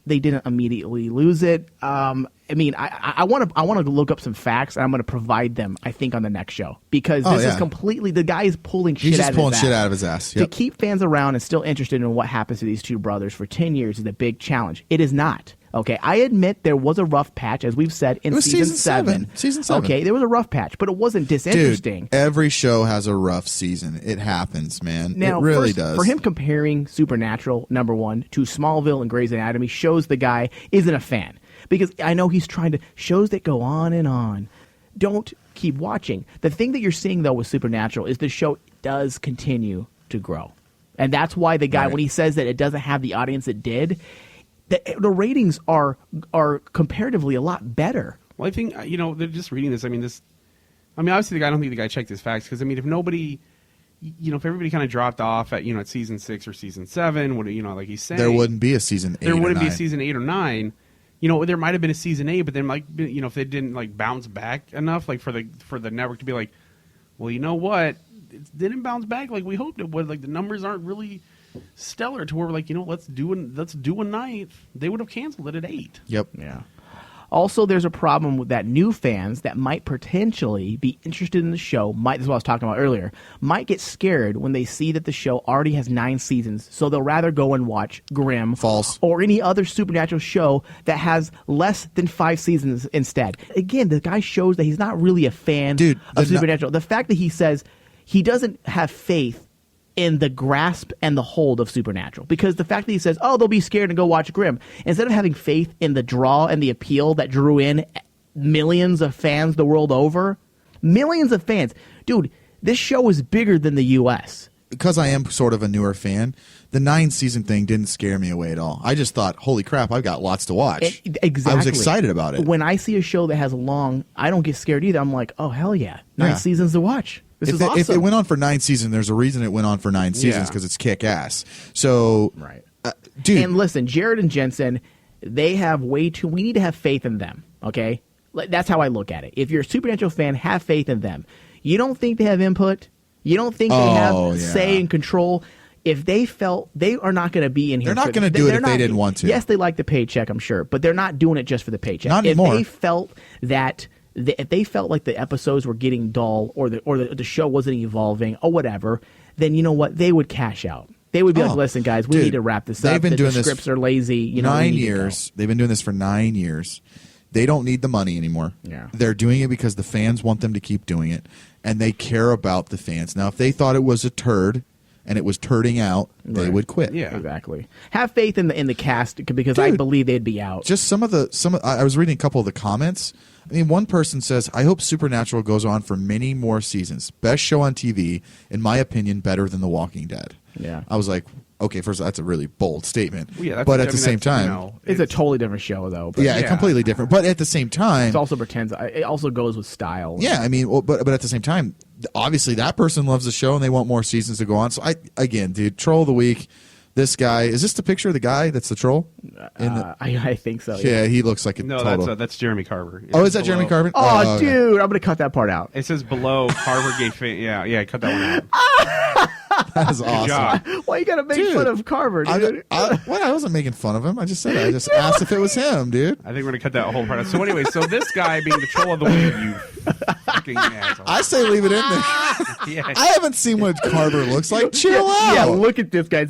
They didn't immediately lose it. I want to look up some facts, and I'm going to provide them, I think, on the next show. Because this is completely, the guy is pulling shit out of his ass. He's just pulling shit out of his ass. Yep. To keep fans around and still interested in what happens to these two brothers for 10 years is a big challenge. It is not. Okay, I admit there was a rough patch, as we've said, in season 7. Season 7. Okay, there was a rough patch, but it wasn't disinteresting. Dude, every show has a rough season. It happens, man. Now, it really does. For him comparing Supernatural, number one, to Smallville and Grey's Anatomy shows the guy isn't a fan. Because I know he's trying to, shows that go on and on. don't keep watching. The thing that you're seeing, though, with Supernatural is the show does continue to grow. And that's why the guy, when he says that it doesn't have the audience it did, the ratings are comparatively a lot better. Well, I think, they're just reading this. Obviously, I don't think the guy checked his facts because, if nobody, if everybody kind of dropped off at, at season 6 or season 7, like he's saying, there wouldn't be a season 8 There wouldn't or 9. be a season 8 or 9. There might have been a season 8, but then, if they didn't, bounce back enough, for the network to be like, well, you know what? It didn't bounce back like we hoped it would. The numbers aren't really stellar to where we're let's do a night. They would have canceled it at 8. Yep. Yeah. Also, there's a problem with that new fans that might potentially be interested in the show, this is what I was talking about earlier, might get scared when they see that the show already has 9 seasons, so they'll rather go and watch Grimm. False. Or any other Supernatural show that has less than 5 seasons instead. Again, the guy shows that he's not really a fan of Supernatural. The fact that he says he doesn't have faith in the grasp and the hold of Supernatural, because the fact that he says, they'll be scared and go watch Grimm, instead of having faith in the draw and the appeal that drew in millions of fans the world over, millions of fans. Dude, this show is bigger than the U.S. Because I am sort of a newer fan, the 9-season thing didn't scare me away at all. I just thought, holy crap, I've got lots to watch. Exactly. I was excited about it. When I see a show that has long, I don't get scared either. I'm like, oh, hell yeah. 9 seasons to watch. This is awesome. If it went on for 9 seasons, there's a reason it went on for 9 seasons, because it's kick-ass. So, dude. And listen, Jared and Jensen, they have we need to have faith in them, okay? That's how I look at it. If you're a Supernatural fan, have faith in them. You don't think they have input? You don't think they have say and control? If they felt they are not going to be in here, they're not going to do it if they didn't want to. Yes, they like the paycheck, I'm sure, but they're not doing it just for the paycheck. Not anymore. If they felt that if they felt like the episodes were getting dull or the show wasn't evolving or whatever, then you know what? They would cash out. They would be like, listen, guys, we need to wrap this up. They've been doing the scripts are lazy. 9 years. They've been doing this for 9 years. They don't need the money anymore. Yeah. They're doing it because the fans want them to keep doing it, and they care about the fans. Now, if they thought it was a turd and it was turding out, they would quit. Yeah, exactly. Have faith in the cast, because I believe they'd be out. Just I was reading a couple of the comments. I mean, one person says, I hope Supernatural goes on for many more seasons. Best show on TV, in my opinion, better than The Walking Dead. Yeah. I was like, okay, first, that's a really bold statement. Well, yeah, but at the same time, it's a totally different show, though. But completely different. But at the same time, it also pretends. It also goes with style. Yeah, I mean, but at the same time, obviously that person loves the show and they want more seasons to go on. So dude, troll of the week. This guy, is this the picture of the guy that's the troll? I think so. Yeah, he looks like a total. That's Jeremy Carver. Oh, is that Jeremy Carver? Oh, dude, I'm gonna cut that part out. It says below Carver gave yeah, cut that one out. That is awesome. Why you gotta make fun of Carver, dude? I wasn't making fun of him. I just asked if it was him, dude. I think we're gonna cut that whole part out. So anyway, this guy being the troll of the week, you fucking asshole. I say leave it in there. Yeah. I haven't seen what Carver looks like. Chill out. Yeah, look at this guy.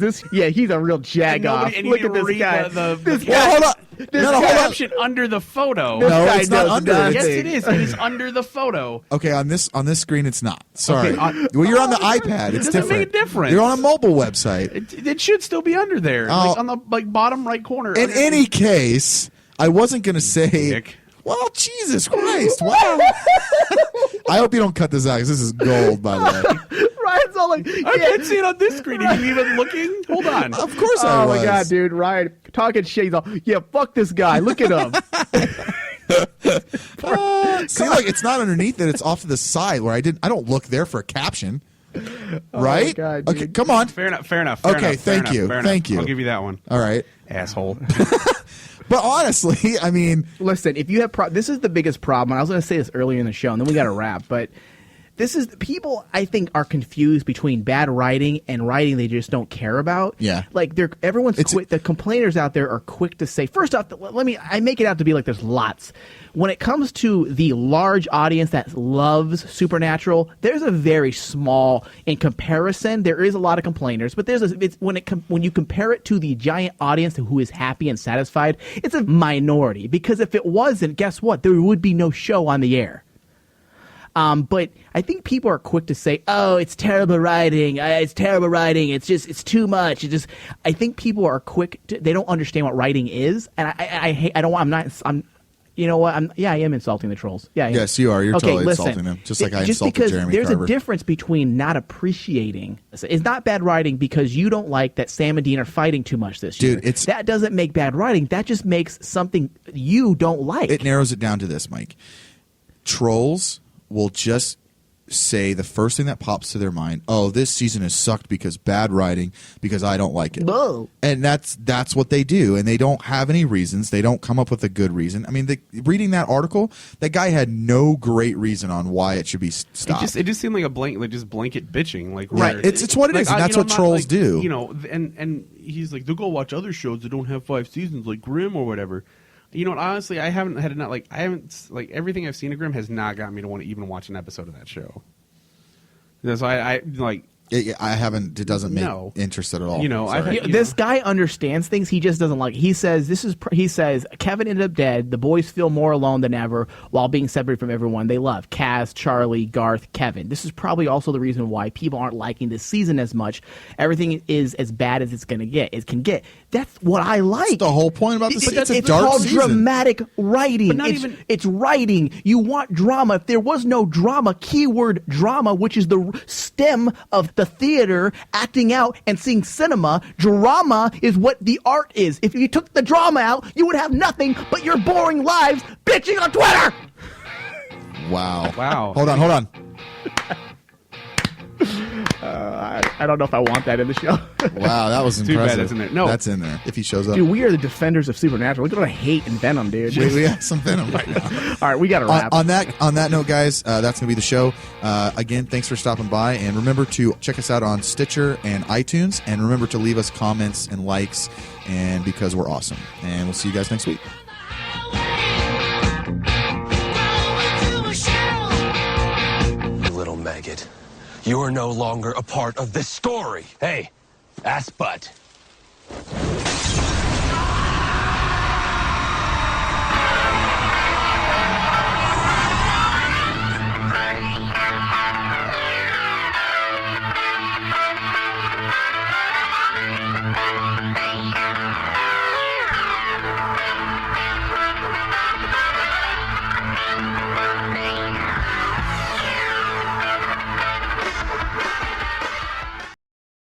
He's a real jag-off. Look at this guy. Hold on. This caption under the photo. No, it's not under. Yes, it is. He's under the photo. Okay, on this screen, it's not. Sorry. Well, you're on the iPad. It's it doesn't different. make a difference. You're on a mobile website. It should still be under there, on the bottom right corner. In any case, I wasn't going to say. Well, Jesus Christ! Wow. I hope you don't cut this out because this is gold, by the way. Ryan's all like, I can't see it on this screen. Are you even looking? Hold on. Of course I was. Oh my God, dude, Ryan talking shit. He's all, fuck this guy. Look at him. See, like it's not underneath it; it's off to the side where I don't look there for a caption. Right? Oh God, okay, come on. Fair enough. Okay, thank you. I'll give you that one. All right, asshole. But honestly, I mean, listen, if you have this is the biggest problem. I was going to say this earlier in the show, and then we got to wrap. But this is people, I think, are confused between bad writing and writing they just don't care about. Yeah, like everyone's quick. The complainers out there are quick to say. First off, I make it out to be like there's lots. When it comes to the large audience that loves Supernatural, there's a very small, in comparison, there is a lot of complainers, but when you compare it to the giant audience who is happy and satisfied, it's a minority, because if it wasn't, guess what? There would be no show on the air. But I think people are quick to say, "Oh, it's terrible writing. It's terrible writing. It's too much." I think people are quick they don't understand what writing is, and You know what? I am insulting the trolls. Yeah. Yes, you are. You're okay, totally listen, insulting them, just like I just insulted because Jeremy there's Carver. a difference between not appreciating. It's not bad writing because you don't like that Sam and Dean are fighting too much this year. Dude, that doesn't make bad writing. That just makes something you don't like. It narrows it down to this, Mike. Trolls will just say the first thing that pops to their mind, oh, this season has sucked because bad writing, because I don't like it. Whoa. And that's what they do, and they don't have any reasons. They don't come up with a good reason. I mean, reading that article, that guy had no great reason on why it should be stopped. It just seemed like a blanket bitching, like right. It's what it is, and that's what trolls do. You know, and he's like, they'll go watch other shows that don't have 5 seasons, like Grimm or whatever. You know what? Honestly, I haven't everything I've seen of Grimm has not gotten me to want to even watch an episode of that show. So I haven't. It doesn't make interest at all. You know, this guy understands things. He just doesn't like. He says He says Kevin ended up dead. The boys feel more alone than ever while being separated from everyone they love: Kaz, Charlie, Garth, Kevin. This is probably also the reason why people aren't liking this season as much. Everything is as bad as it's going to get. It can get. That's what I like. That's the whole point about this. It's called dramatic writing. It's writing. You want drama. If there was no drama, keyword drama, which is the stem of the theater, acting out and seeing cinema, drama is what the art is. If you took the drama out, you would have nothing but your boring lives bitching on Twitter. Wow. Hold on. I don't know if I want that in the show. Wow, that was Too impressive. bad that's in there. No. That's in there. If he shows up. Dude, we are the defenders of Supernatural. We're going to hate and Venom, dude. We have some Venom right now. All right, we got to wrap. On that note, guys, that's going to be the show. Again, thanks for stopping by. And remember to check us out on Stitcher and iTunes. And remember to leave us comments and likes, and because we're awesome. And we'll see you guys next week. Little maggot, you are no longer a part of this story. Hey, ass butt.